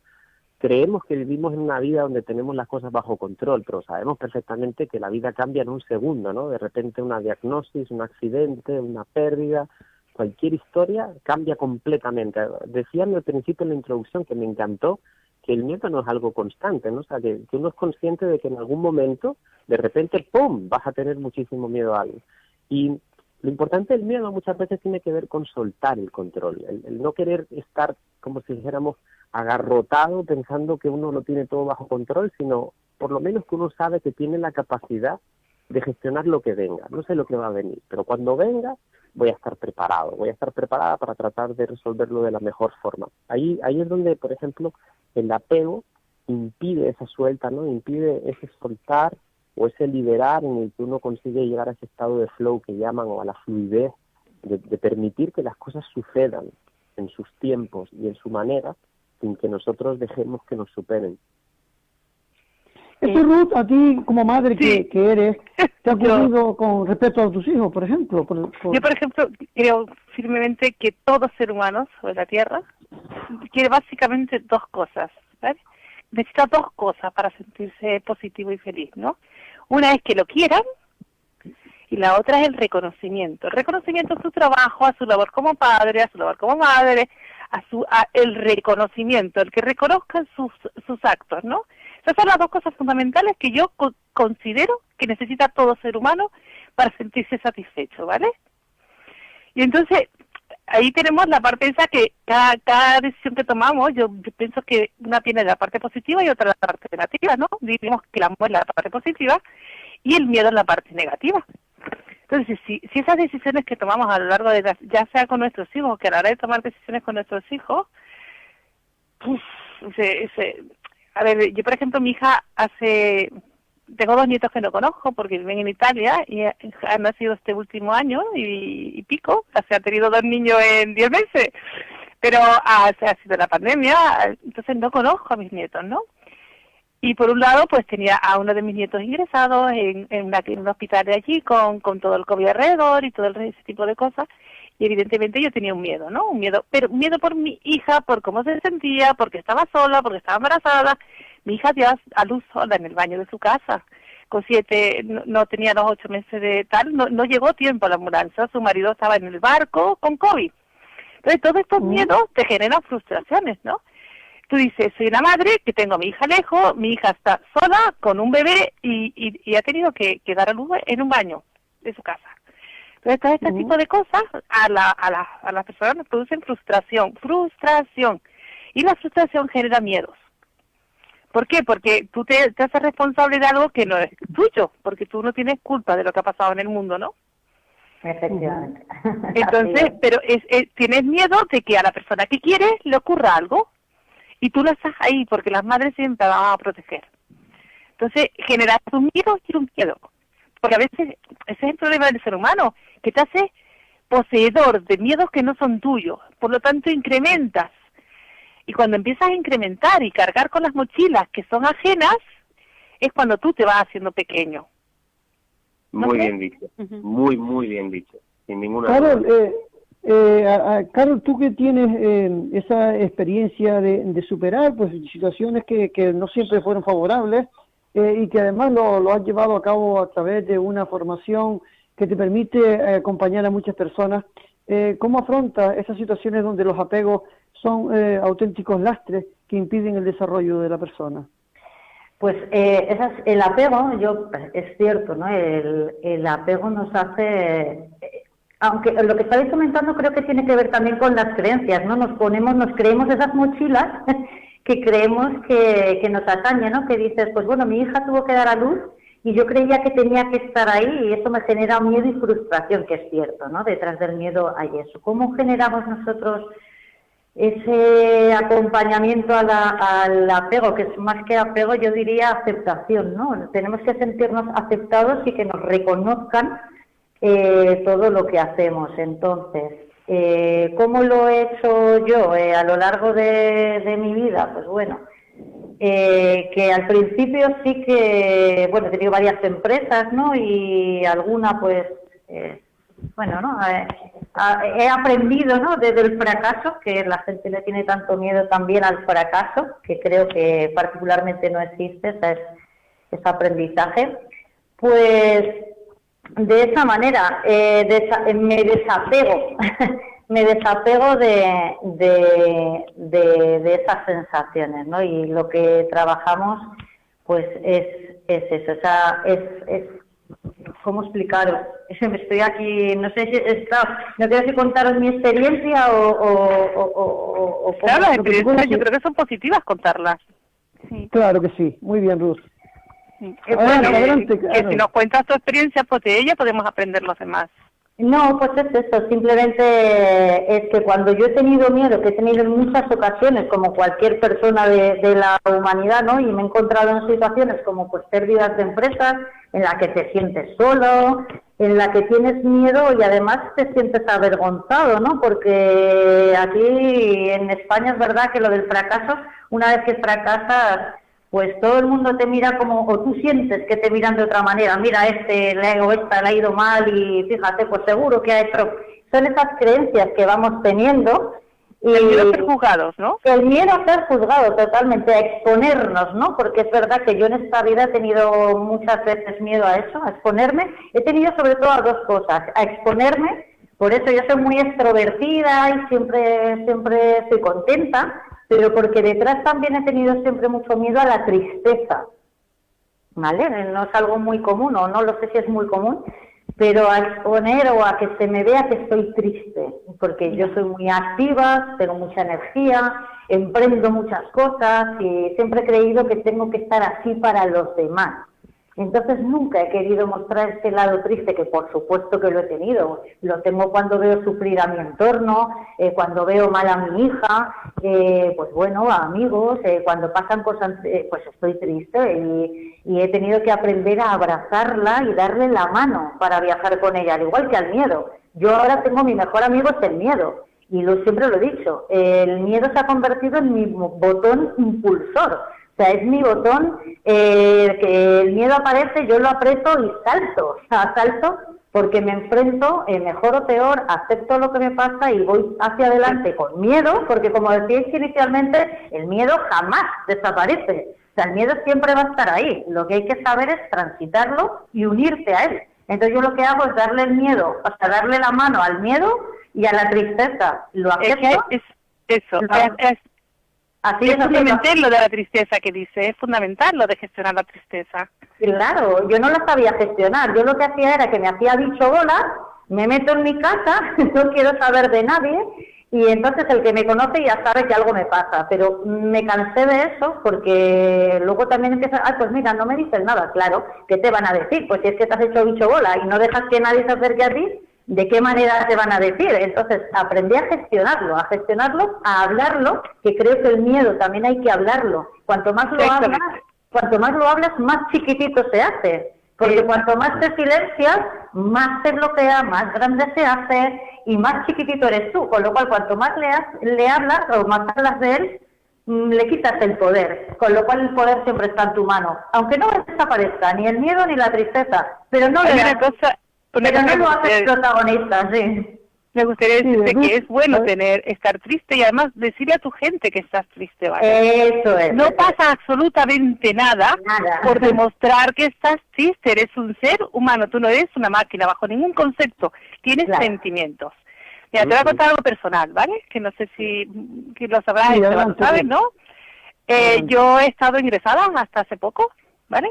Creemos que vivimos en una vida donde tenemos las cosas bajo control, pero sabemos perfectamente que la vida cambia en un segundo, ¿no? De repente una diagnosis, un accidente, una pérdida, cualquier historia cambia completamente. Decían al principio en la introducción, que me encantó, que el miedo no es algo constante, ¿no? O sea, que uno es consciente de que en algún momento, de repente, ¡pum!, vas a tener muchísimo miedo a algo. Y lo importante del miedo muchas veces tiene que ver con soltar el control, el no querer estar, como si dijéramos, agarrotado pensando que uno lo tiene todo bajo control, sino por lo menos que uno sabe que tiene la capacidad de gestionar lo que venga. No sé lo que va a venir, pero cuando venga voy a estar preparado, voy a estar preparada para tratar de resolverlo de la mejor forma. Ahí es donde, por ejemplo, el apego impide esa suelta, ¿no? Impide ese soltar o ese liberar en el que uno consigue llegar a ese estado de flow que llaman, o a la fluidez, de permitir que las cosas sucedan en sus tiempos y en su manera, sin que nosotros dejemos que nos superen. Esto, Ruth, a ti como madre que eres, ¿te ha ocurrido con respecto a tus hijos, por ejemplo? Yo, por ejemplo, creo firmemente que todo ser humano sobre la Tierra quiere básicamente dos cosas, ¿vale? Necesita dos cosas para sentirse positivo y feliz, ¿no? Una es que lo quieran y la otra es el reconocimiento. El reconocimiento a su trabajo, a su labor como padre, a su labor como madre, el reconocimiento, el que reconozcan sus actos, ¿no? Esas son las dos cosas fundamentales que yo considero que necesita todo ser humano para sentirse satisfecho, ¿vale? Y entonces, ahí tenemos la parte esa que cada decisión que tomamos, yo pienso que una tiene la parte positiva y otra la parte negativa, ¿no? Diríamos que el amor es la parte positiva y el miedo es la parte negativa. Entonces, si esas decisiones que tomamos a lo largo de ya sea con nuestros hijos, que a la hora de tomar decisiones con nuestros hijos, pues, a ver, yo por ejemplo, mi hija tengo 2 nietos que no conozco porque viven en Italia y han nacido este último año y pico, o sea, ha tenido 2 niños en 10 meses, pero ha sido la pandemia, entonces no conozco a mis nietos, ¿no? Y por un lado, pues tenía a uno de mis nietos ingresados en un hospital de allí con todo el COVID alrededor y todo ese tipo de cosas. Y evidentemente yo tenía un miedo, ¿no? Pero un miedo por mi hija, por cómo se sentía, porque estaba sola, porque estaba embarazada. Mi hija dio a luz sola en el baño de su casa. Con 7, no tenía los 8 meses de tal, no llegó tiempo a la ambulancia. Su marido estaba en el barco con COVID. Entonces todos estos miedos te generan frustraciones, ¿no? Tú dices, soy una madre que tengo a mi hija lejos, mi hija está sola con un bebé y ha tenido que dar a luz en un baño de su casa. Entonces, todo este tipo de cosas a las personas nos producen frustración. Y la frustración genera miedos. ¿Por qué? Porque tú te haces responsable de algo que no es tuyo, porque tú no tienes culpa de lo que ha pasado en el mundo, ¿no? Efectivamente. Entonces, pero tienes miedo de que a la persona que quieres le ocurra algo. Y tú lo estás ahí, porque las madres siempre van a proteger. Entonces, generas un miedo y un miedo. Porque a veces ese es el problema del ser humano, que te hace poseedor de miedos que no son tuyos. Por lo tanto, incrementas Y cuando empiezas a incrementar y cargar con las mochilas que son ajenas, es cuando tú te vas haciendo pequeño. Muy bien dicho, muy, muy bien dicho, sin ninguna Carol, duda. Carol, tú que tienes esa experiencia de superar pues situaciones que no siempre fueron favorables y que además lo has llevado a cabo a través de una formación que te permite acompañar a muchas personas, ¿cómo afrontas esas situaciones donde los apegos son auténticos lastres que impiden el desarrollo de la persona? Pues el apego, es cierto, ¿no? El apego nos hace, aunque lo que estáis comentando creo que tiene que ver también con las creencias, ¿no? Nos creemos esas mochilas que creemos que nos atañen, ¿no? Que dices, pues bueno, mi hija tuvo que dar a luz y yo creía que tenía que estar ahí y eso me genera miedo y frustración, que es cierto, ¿no? Detrás del miedo hay eso. ¿Cómo generamos nosotros ese acompañamiento al apego, que es más que apego, yo diría aceptación, ¿no? Tenemos que sentirnos aceptados y que nos reconozcan todo lo que hacemos. Entonces, ¿cómo lo he hecho yo a lo largo de mi vida? Pues bueno, que al principio sí que, bueno, he tenido varias empresas, ¿no? Y alguna, pues, bueno, ¿no? He aprendido, ¿no? Desde el fracaso, que la gente le tiene tanto miedo también al fracaso, que creo que particularmente no existe ese aprendizaje. Pues de esa manera me desapego, me desapego de esas sensaciones, ¿no? Y lo que trabajamos, pues es eso, o sea, es ¿cómo explicaros? Estoy aquí, no sé no quiero si contaros mi experiencia o claro, las experiencias yo creo que son positivas contarlas. Sí. Claro que sí, muy bien, Ruth. Sí. Adelante, que si nos cuentas tu experiencia, pues de ella podemos aprender los demás. No, pues es eso, simplemente es que cuando yo he tenido miedo, que he tenido en muchas ocasiones, como cualquier persona de la humanidad, ¿no? Y me he encontrado en situaciones como pues pérdidas de empresas, en la que te sientes solo, en la que tienes miedo y además te sientes avergonzado, ¿no? Porque aquí en España es verdad que lo del fracaso, una vez que fracasas, pues todo el mundo te mira como, o tú sientes que te miran de otra manera, mira, esta le ha ido mal y fíjate, pues seguro que ha hecho. Son esas creencias que vamos teniendo. Y el miedo a ser juzgados, ¿no? El miedo a ser juzgados, totalmente, a exponernos, ¿no? Porque es verdad que yo en esta vida he tenido muchas veces miedo a eso, a exponerme. He tenido sobre todo a dos cosas, a exponerme, por eso yo soy muy extrovertida y siempre estoy contenta, pero porque detrás también he tenido siempre mucho miedo a la tristeza, ¿vale? No es algo muy común, o no lo sé si es muy común, pero a exponer o a que se me vea que estoy triste, porque yo soy muy activa, tengo mucha energía, emprendo muchas cosas y siempre he creído que tengo que estar así para los demás. Entonces nunca he querido mostrar este lado triste, que por supuesto que lo he tenido. Lo tengo cuando veo sufrir a mi entorno, cuando veo mal a mi hija, pues bueno, a amigos, cuando pasan cosas, pues estoy triste y he tenido que aprender a abrazarla y darle la mano para viajar con ella, al igual que al miedo. Yo ahora tengo mi mejor amigo, es el miedo, y siempre lo he dicho, el miedo se ha convertido en mi botón impulsor. O sea, es mi botón, que el miedo aparece, yo lo aprieto y salto. O sea, salto porque me enfrento, mejor o peor, acepto lo que me pasa y voy hacia adelante con miedo, porque como decíais inicialmente, el miedo jamás desaparece. O sea, el miedo siempre va a estar ahí. Lo que hay que saber es transitarlo y unirte a él. Entonces yo lo que hago es darle el miedo, o sea, darle la mano al miedo y a la tristeza. Lo acepto. Así es fundamental lo de la tristeza que dice, es fundamental lo de gestionar la tristeza. Claro, yo no la sabía gestionar, yo lo que hacía era que me hacía bicho bola, me meto en mi casa, no quiero saber de nadie, y entonces el que me conoce ya sabe que algo me pasa, pero me cansé de eso porque luego también empieza, pues mira, no me dices nada, claro, ¿qué te van a decir? Pues si es que te has hecho bicho bola y no dejas que nadie se acerque a ti, ¿de qué manera te van a decir? Entonces aprendí a gestionarlo, a hablarlo, que creo que el miedo también hay que hablarlo. Cuanto más lo hablas, más chiquitito se hace. Porque cuanto más te silencias, más se bloquea, más grande se hace y más chiquitito eres tú. Con lo cual, cuanto más le hablas o más hablas de él, le quitas el poder, con lo cual el poder siempre está en tu mano, aunque no desaparezca ni el miedo ni la tristeza, pero no, no lo haces protagonista, sí. Me gustaría decirte que es bueno estar triste y además decirle a tu gente que estás triste, ¿vale? Eso es. No pasa absolutamente nada por demostrar que estás triste, eres un ser humano, tú no eres una máquina bajo ningún concepto, tienes sentimientos. Mira, te voy a contar algo personal, ¿vale? Que no sé si lo sabrás y lo sabes, ¿no? Yo he estado ingresada hasta hace poco, ¿vale?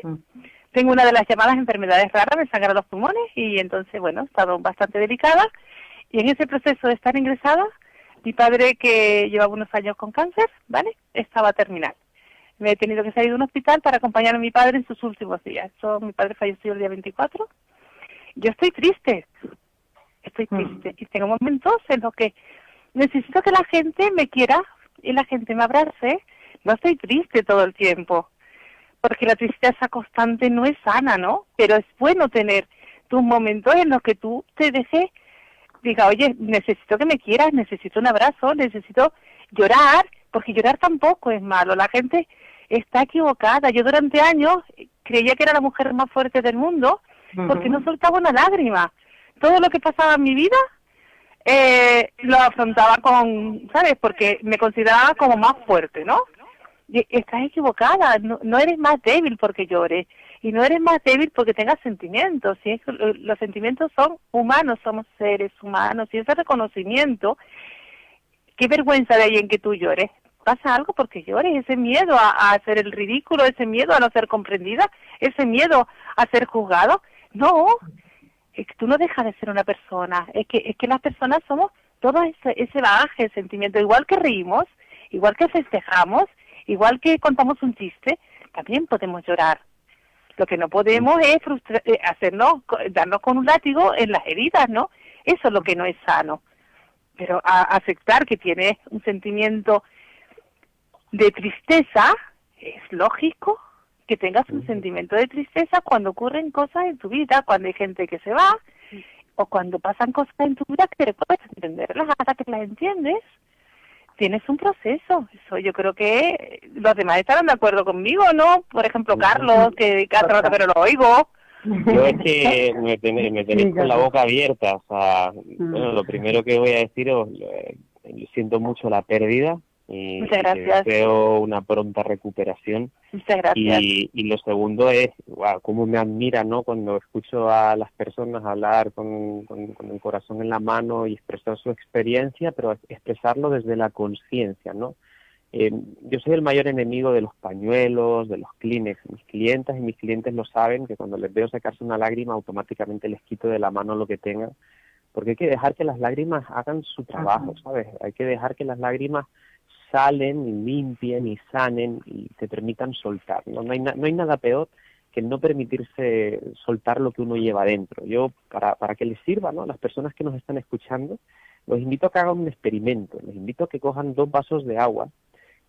Tengo una de las llamadas enfermedades raras, me sangran los pulmones y entonces, bueno, he estado bastante delicada. Y en ese proceso de estar ingresada, mi padre, que llevaba unos años con cáncer, ¿vale?, estaba terminal. Me he tenido que salir de un hospital para acompañar a mi padre en sus últimos días. Mi padre falleció el día 24. Yo estoy triste y tengo momentos en los que necesito que la gente me quiera y la gente me abrace. No estoy triste todo el tiempo, porque la tristeza constante no es sana, ¿no? Pero es bueno tener tus momentos en los que tú te dejes, diga, oye, necesito que me quieras, necesito un abrazo, necesito llorar, porque llorar tampoco es malo. La gente está equivocada. Yo durante años creía que era la mujer más fuerte del mundo porque no soltaba una lágrima. Todo lo que pasaba en mi vida lo afrontaba con, ¿sabes? Porque me consideraba como más fuerte, ¿no? Y estás equivocada, no eres más débil porque llores. Y no eres más débil porque tengas sentimientos. ¿Sí? Los sentimientos son humanos, somos seres humanos. Y ese reconocimiento, qué vergüenza de ahí en que tú llores. ¿Pasa algo porque llores? Ese miedo a hacer el ridículo, ese miedo a no ser comprendida, ese miedo a ser juzgado. No, es que tú no dejas de ser una persona. Es que las personas somos todo ese bagaje de sentimientos. Igual que reímos, igual que festejamos, igual que contamos un chiste, también podemos llorar. Lo que no podemos es darnos con un látigo en las heridas, ¿no? Eso es lo que no es sano. Pero aceptar que tienes un sentimiento de tristeza, es lógico que tengas un sentimiento de tristeza cuando ocurren cosas en tu vida, cuando hay gente que se va, o cuando pasan cosas en tu vida que puedes entenderlas hasta que las entiendes. Tienes un proceso. Eso yo creo que los demás estarán de acuerdo conmigo, ¿no? Por ejemplo, Carlos, que cada rato pero lo oigo. Yo es que me tenéis con la boca abierta. O sea, bueno, lo primero que voy a deciros, siento mucho la pérdida y muchas gracias. Deseo una pronta recuperación. Muchas gracias. Y lo segundo es, wow, cómo me admira, ¿no? Cuando escucho a las personas hablar con el corazón en la mano y expresar su experiencia, pero expresarlo desde la conciencia, ¿no? Yo soy el mayor enemigo de los pañuelos, de los Kleenex. Mis clientas y mis clientes lo saben, que cuando les veo sacarse una lágrima, automáticamente les quito de la mano lo que tengan, porque hay que dejar que las lágrimas hagan su trabajo, ¿sabes? Hay que dejar que las lágrimas salen y limpien y sanen y te permitan soltar. No hay nada peor que no permitirse soltar lo que uno lleva dentro. Yo, para que les sirva, ¿no?, a las personas que nos están escuchando, los invito a que hagan un experimento. Les invito a que cojan 2 vasos de agua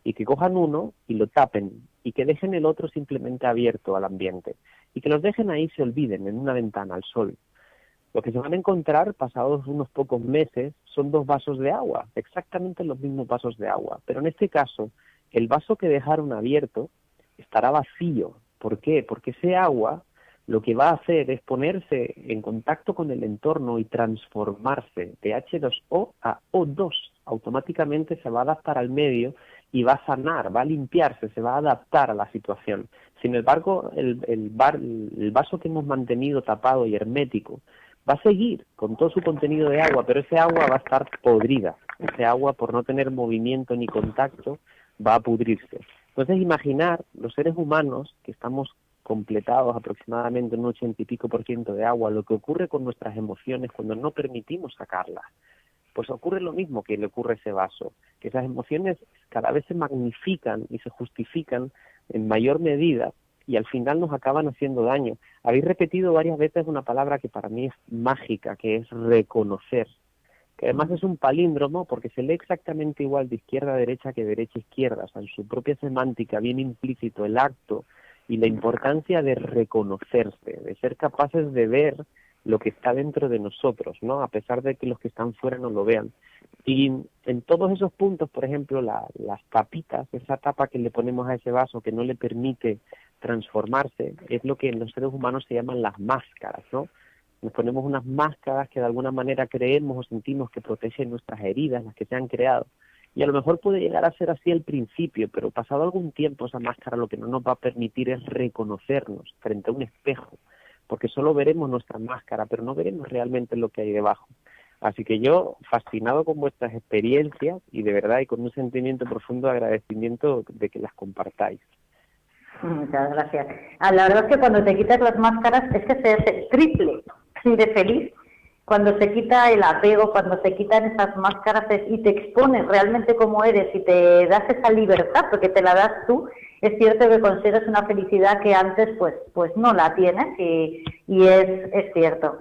y que cojan uno y lo tapen y que dejen el otro simplemente abierto al ambiente y que los dejen ahí y se olviden en una ventana al sol. Lo que se van a encontrar pasados unos pocos meses son 2 vasos de agua, exactamente los mismos vasos de agua, pero en este caso el vaso que dejaron abierto estará vacío. ¿Por qué? Porque ese agua lo que va a hacer es ponerse en contacto con el entorno y transformarse de H2O a O2. Automáticamente se va a adaptar al medio y va a sanar, va a limpiarse, se va a adaptar a la situación. Sin embargo, el vaso que hemos mantenido tapado y hermético va a seguir con todo su contenido de agua, pero ese agua va a estar podrida. Ese agua, por no tener movimiento ni contacto, va a pudrirse. Entonces, imaginar los seres humanos que estamos completados aproximadamente un 80% y pico de agua, lo que ocurre con nuestras emociones cuando no permitimos sacarlas. Pues ocurre lo mismo que le ocurre a ese vaso, que esas emociones cada vez se magnifican y se justifican en mayor medida y al final nos acaban haciendo daño. Habéis repetido varias veces una palabra que para mí es mágica, que es reconocer, que además es un palíndromo porque se lee exactamente igual de izquierda a derecha que derecha a izquierda, o sea, en su propia semántica viene implícito el acto y la importancia de reconocerse, de ser capaces de ver lo que está dentro de nosotros, ¿no? A pesar de que los que están fuera no lo vean. Y en todos esos puntos, por ejemplo, las tapitas, esa tapa que le ponemos a ese vaso que no le permite transformarse, es lo que en los seres humanos se llaman las máscaras, ¿no? Nos ponemos unas máscaras que de alguna manera creemos o sentimos que protegen nuestras heridas, las que se han creado. Y a lo mejor puede llegar a ser así al principio, pero pasado algún tiempo esa máscara lo que no nos va a permitir es reconocernos frente a un espejo, porque solo veremos nuestra máscara, pero no veremos realmente lo que hay debajo. Así que yo, fascinado con vuestras experiencias y de verdad y con un sentimiento profundo de agradecimiento de que las compartáis. Muchas gracias. La verdad es que cuando te quitas las máscaras es que se hace triple de feliz. Cuando se quita el apego, cuando se quitan esas máscaras y te expones realmente como eres y te das esa libertad, porque te la das tú, es cierto que consigues una felicidad que antes pues no la tienes y es cierto.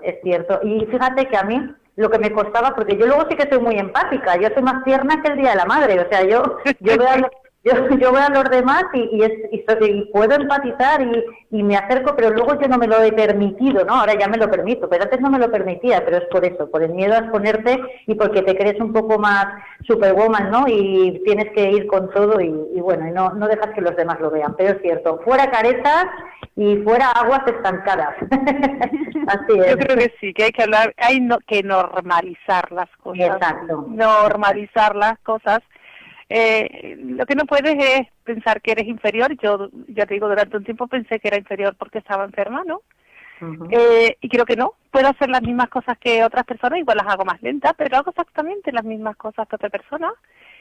Y fíjate que a mí lo que me costaba, porque yo luego sí que soy muy empática, yo soy más tierna que el Día de la Madre, o sea, yo veo a los demás y puedo empatizar y me acerco, pero luego yo no me lo he permitido, ¿no? Ahora ya me lo permito, pero antes no me lo permitía, pero es por eso, por el miedo a exponerte y porque te crees un poco más superwoman, ¿no? Y tienes que ir con todo y bueno, y no dejas que los demás lo vean, pero es cierto, fuera caretas y fuera aguas estancadas. Así es. Yo creo que sí, que hay que hablar, que normalizar las cosas. Exacto. Normalizar las cosas. Lo que no puedes es pensar que eres inferior. Yo ya te digo, durante un tiempo pensé que era inferior porque estaba enferma, ¿no? Uh-huh. Y creo que no. Puedo hacer las mismas cosas que otras personas, igual las hago más lentas, pero hago exactamente las mismas cosas que otra persona.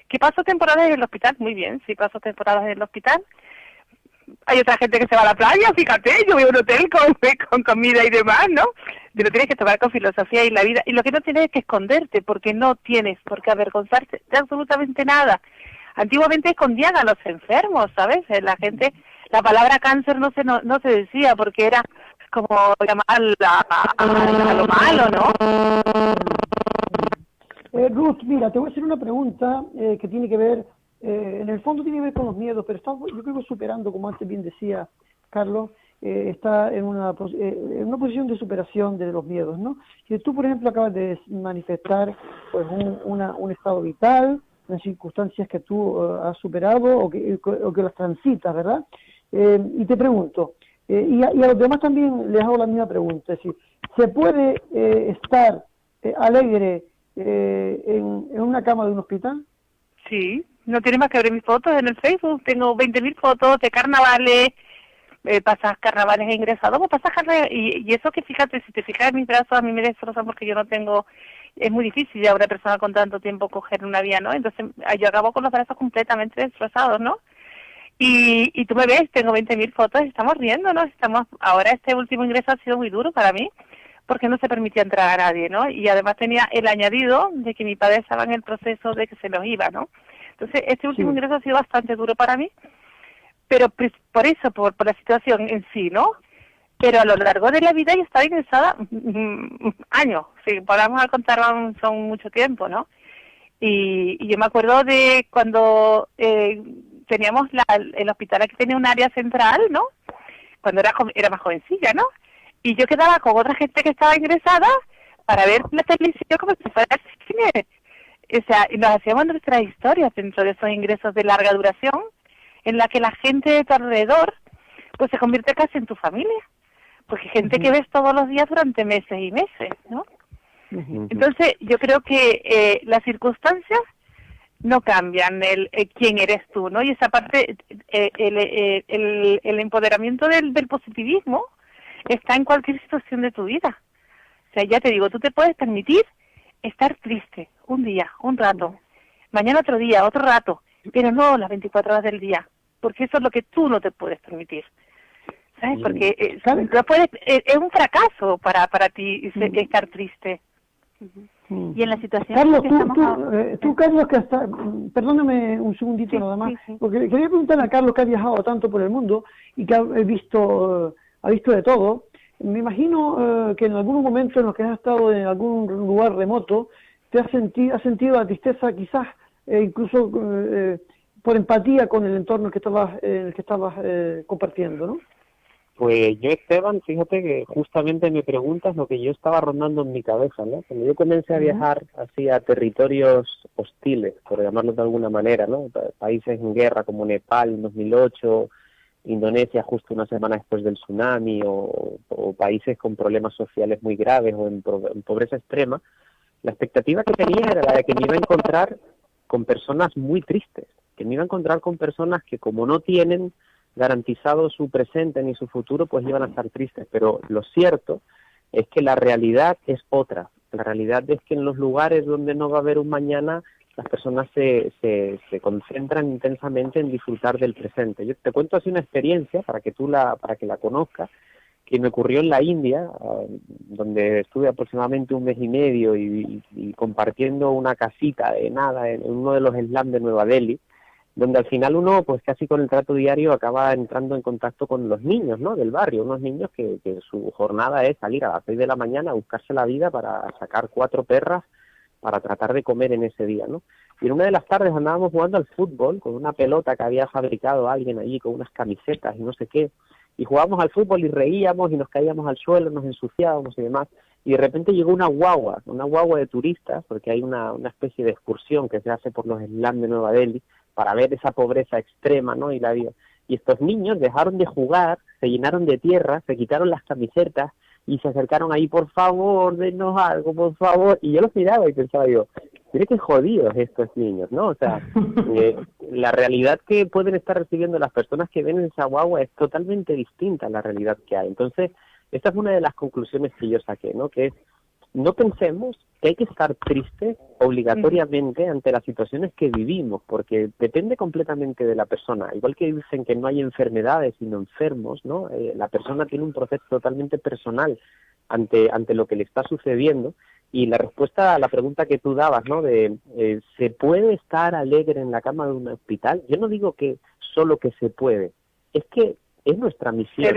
Que paso temporadas en el hospital, muy bien, sí paso temporadas en el hospital. Hay otra gente que se va a la playa, fíjate, yo voy a un hotel con comida y demás, ¿no? Pero tienes que tomar con filosofía y la vida. Y lo que no tienes es que esconderte, porque no tienes por qué avergonzarte de absolutamente nada. Antiguamente escondían a los enfermos, ¿sabes? La palabra cáncer no se decía, porque era como llamar a lo malo, ¿no? Ruth, mira, te voy a hacer una pregunta que tiene que ver... en el fondo tiene que ver con los miedos, pero yo creo que superando, como antes bien decía Carlos, está en una posición de superación de los miedos, ¿no? Y tú, por ejemplo, acabas de manifestar pues un estado vital, unas circunstancias que tú has superado o que las transitas, ¿verdad? Y te pregunto, y a los demás también les hago la misma pregunta, es decir, ¿se puede estar alegre en una cama de un hospital? Sí. No tienes más que ver mis fotos en el Facebook. Tengo 20.000 fotos de carnavales, pasas carnavales ingresados, pasas carnavales, y eso que fíjate, si te fijas en mis brazos, a mí me destrozan porque yo no tengo, es muy difícil ya una persona con tanto tiempo coger una vía, ¿no? Entonces yo acabo con los brazos completamente destrozados, ¿no? Y tú me ves, tengo 20.000 fotos, estamos riendo, ¿no? Ahora este último ingreso ha sido muy duro para mí, porque no se permitía entrar a nadie, ¿no? Y además tenía el añadido de que mi padre estaba en el proceso de que se nos iba, ¿no? Entonces, este último ingreso ha sido bastante duro para mí, pero por eso, por la situación en sí, ¿no? Pero a lo largo de la vida yo estaba ingresada años, si podamos a contar son mucho tiempo, ¿no? Y yo me acuerdo de cuando teníamos el hospital aquí tenía un área central, ¿no? Cuando era más jovencilla, ¿no? Y yo quedaba con otra gente que estaba ingresada para ver la televisión como si fuera cine. O sea, y nos hacíamos nuestras historias dentro de esos ingresos de larga duración, en la que la gente de tu alrededor pues se convierte casi en tu familia, porque gente que ves todos los días durante meses y meses, ¿no? Entonces, yo creo que las circunstancias no cambian quién eres tú, ¿no? Y esa parte, el empoderamiento del positivismo está en cualquier situación de tu vida. O sea, ya te digo, tú te puedes permitir estar triste un día, un rato, mañana otro día, otro rato, pero no las 24 horas del día, porque eso es lo que tú no te puedes permitir, ¿sabes? Porque no puedes, es un fracaso para ti estar triste. Y en la situación Carlos, que estamos tú Carlos, que hasta, perdóname un segundito nada más, porque quería preguntarle a Carlos, que ha viajado tanto por el mundo y que ha visto de todo. Me imagino que en algún momento en los que has estado en algún lugar remoto, has sentido la tristeza, quizás incluso por empatía con el entorno en el que estabas compartiendo, ¿no? Pues yo, Esteban, fíjate que justamente me preguntas lo que yo estaba rondando en mi cabeza, ¿no? Cuando yo comencé a viajar así a territorios hostiles, por llamarlo de alguna manera, ¿no? Países en guerra como Nepal en 2008, Indonesia justo una semana después del tsunami, o países con problemas sociales muy graves o en pobreza extrema, la expectativa que tenía era la de que me iba a encontrar con personas muy tristes, que me iba a encontrar con personas que como no tienen garantizado su presente ni su futuro, pues iban a estar tristes. Pero lo cierto es que la realidad es otra. La realidad es que en los lugares donde no va a haber un mañana, las personas se concentran intensamente en disfrutar del presente. Yo te cuento así una experiencia para que la conozcas, que me ocurrió en la India, donde estuve aproximadamente un mes y medio y compartiendo una casita de nada en uno de los slums de Nueva Delhi, donde al final uno, pues casi con el trato diario, acaba entrando en contacto con los niños, ¿no?, del barrio, unos niños que su jornada es salir a las 6 de la mañana a buscarse la vida para sacar 4 perras para tratar de comer en ese día, ¿no? Y en una de las tardes andábamos jugando al fútbol con una pelota que había fabricado alguien allí, con unas camisetas y no sé qué, y jugábamos al fútbol y reíamos y nos caíamos al suelo, nos ensuciábamos y demás, y de repente llegó una guagua de turistas, porque hay una especie de excursión que se hace por los slums de Nueva Delhi, para ver esa pobreza extrema, ¿no? Y estos niños dejaron de jugar, se llenaron de tierra, se quitaron las camisetas y se acercaron ahí, por favor, denos algo, por favor. Y yo los miraba y pensaba yo, mire qué jodidos estos niños, ¿no? O sea, la realidad que pueden estar recibiendo las personas que ven en esa guagua es totalmente distinta a la realidad que hay. Entonces, esta es una de las conclusiones que yo saqué, ¿no? Que es, no pensemos que hay que estar tristes obligatoriamente ante las situaciones que vivimos, porque depende completamente de la persona. Igual que dicen que no hay enfermedades sino enfermos, ¿no? La persona tiene un proceso totalmente personal ante lo que le está sucediendo. Y la respuesta a la pregunta que tú dabas, ¿no?, de ¿se puede estar alegre en la cama de un hospital? Yo no digo que solo que se puede, es que es nuestra misión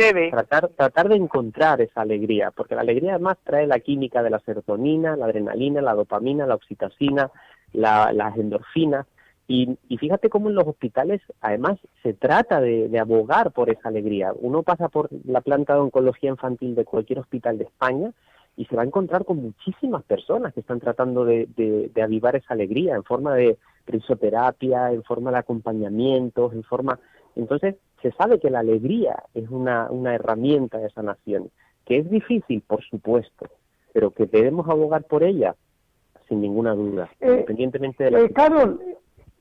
tratar de encontrar esa alegría, porque la alegría además trae la química de la serotonina, la adrenalina, la dopamina, la oxitocina, las endorfinas, y fíjate cómo en los hospitales además se trata de abogar por esa alegría. Uno pasa por la planta de oncología infantil de cualquier hospital de España y se va a encontrar con muchísimas personas que están tratando de avivar esa alegría en forma de risoterapia, en forma de acompañamientos, en forma... Entonces, se sabe que la alegría es una herramienta de sanación, que es difícil, por supuesto, pero que debemos abogar por ella, sin ninguna duda, independientemente de la... Carol,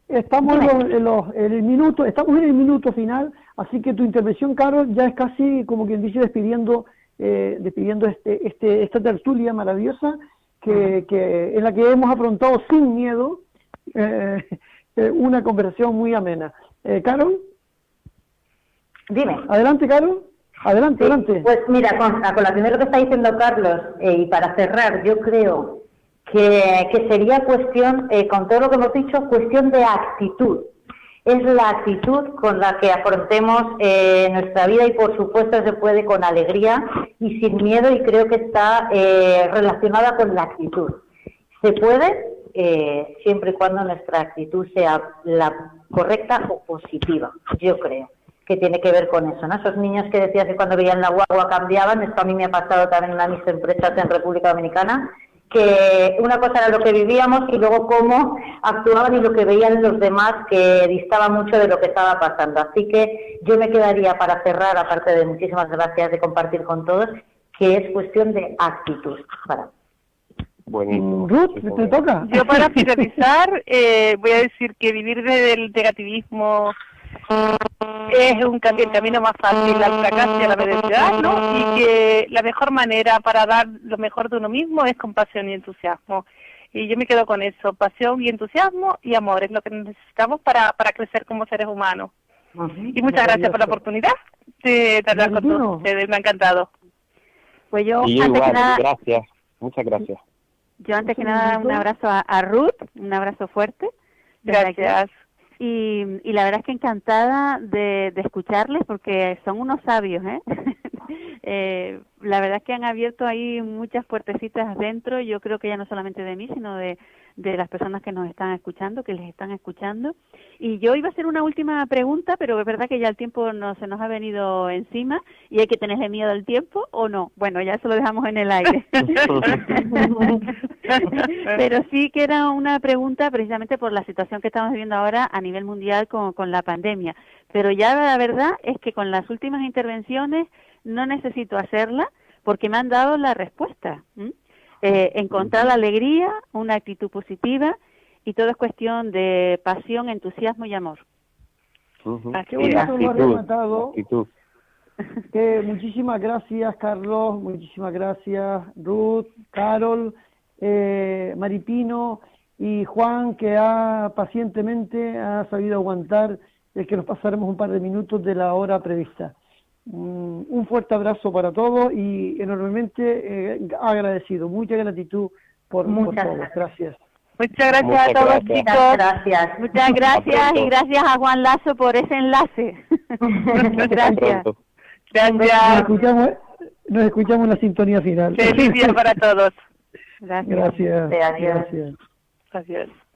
estamos en el minuto final, así que tu intervención, Carol, ya es casi como quien dice despidiendo esta tertulia maravillosa que en la que hemos afrontado sin miedo una conversación muy amena. Carol. Dime. Adelante, Carlos. Adelante, sí, adelante. Pues mira, con la primera que está diciendo Carlos, y para cerrar, yo creo que sería cuestión, con todo lo que hemos dicho, cuestión de actitud. Es la actitud con la que afrontemos nuestra vida y por supuesto se puede con alegría y sin miedo, y creo que está relacionada con la actitud. Se puede siempre y cuando nuestra actitud sea la correcta o positiva, yo creo que tiene que ver con eso, ¿no? Esos niños que decías que cuando veían la guagua cambiaban, esto a mí me ha pasado también en una de mis empresas en República Dominicana, que una cosa era lo que vivíamos y luego cómo actuaban y lo que veían los demás, que distaba mucho de lo que estaba pasando. Así que yo me quedaría para cerrar, aparte de muchísimas gracias de compartir con todos, que es cuestión de actitud. Buenísimo. Ruth, ¿te toca? Yo para finalizar voy a decir que vivir del negativismo es el camino más fácil al fracaso y a la mediocridad, ¿no? Y que la mejor manera para dar lo mejor de uno mismo es con pasión y entusiasmo. Y yo me quedo con eso, pasión y entusiasmo y amor, es lo que necesitamos para crecer como seres humanos. Y muchas gracias por la oportunidad de hablar con todos ustedes, me ha encantado. Pues yo, y antes igual, que nada, gracias, muchas gracias. Yo antes que nada un abrazo a Ruth, un abrazo fuerte. Gracias. Y la verdad es que encantada de escucharles porque son unos sabios, la verdad es que han abierto ahí muchas puertecitas adentro, yo creo que ya no solamente de mí, sino de de las personas que nos están escuchando, que les están escuchando. Y yo iba a hacer una última pregunta, pero es verdad que ya el tiempo se nos ha venido encima y hay que tenerle miedo al tiempo, ¿o no? Bueno, ya eso lo dejamos en el aire. Pero sí que era una pregunta precisamente por la situación que estamos viviendo ahora a nivel mundial con la pandemia. Pero ya la verdad es que con las últimas intervenciones no necesito hacerla porque me han dado la respuesta. Encontrar la alegría, una actitud positiva, y todo es cuestión de pasión, entusiasmo y amor. Qué bonito lo has rematado. Muchísimas gracias, Carlos, muchísimas gracias, Ruth, Carol, Maripino y Juan, que pacientemente ha sabido aguantar el que nos pasaremos un par de minutos de la hora prevista. Un fuerte abrazo para todos y enormemente agradecido. Mucha gratitud por todos. Gracias. Muchas gracias a todos, chicos. Gracias. Muchas gracias y gracias a Juan Lasso por ese enlace. Gracias. Nos escuchamos en la sintonía final. Feliz día para todos. Gracias. Gracias. Gracias.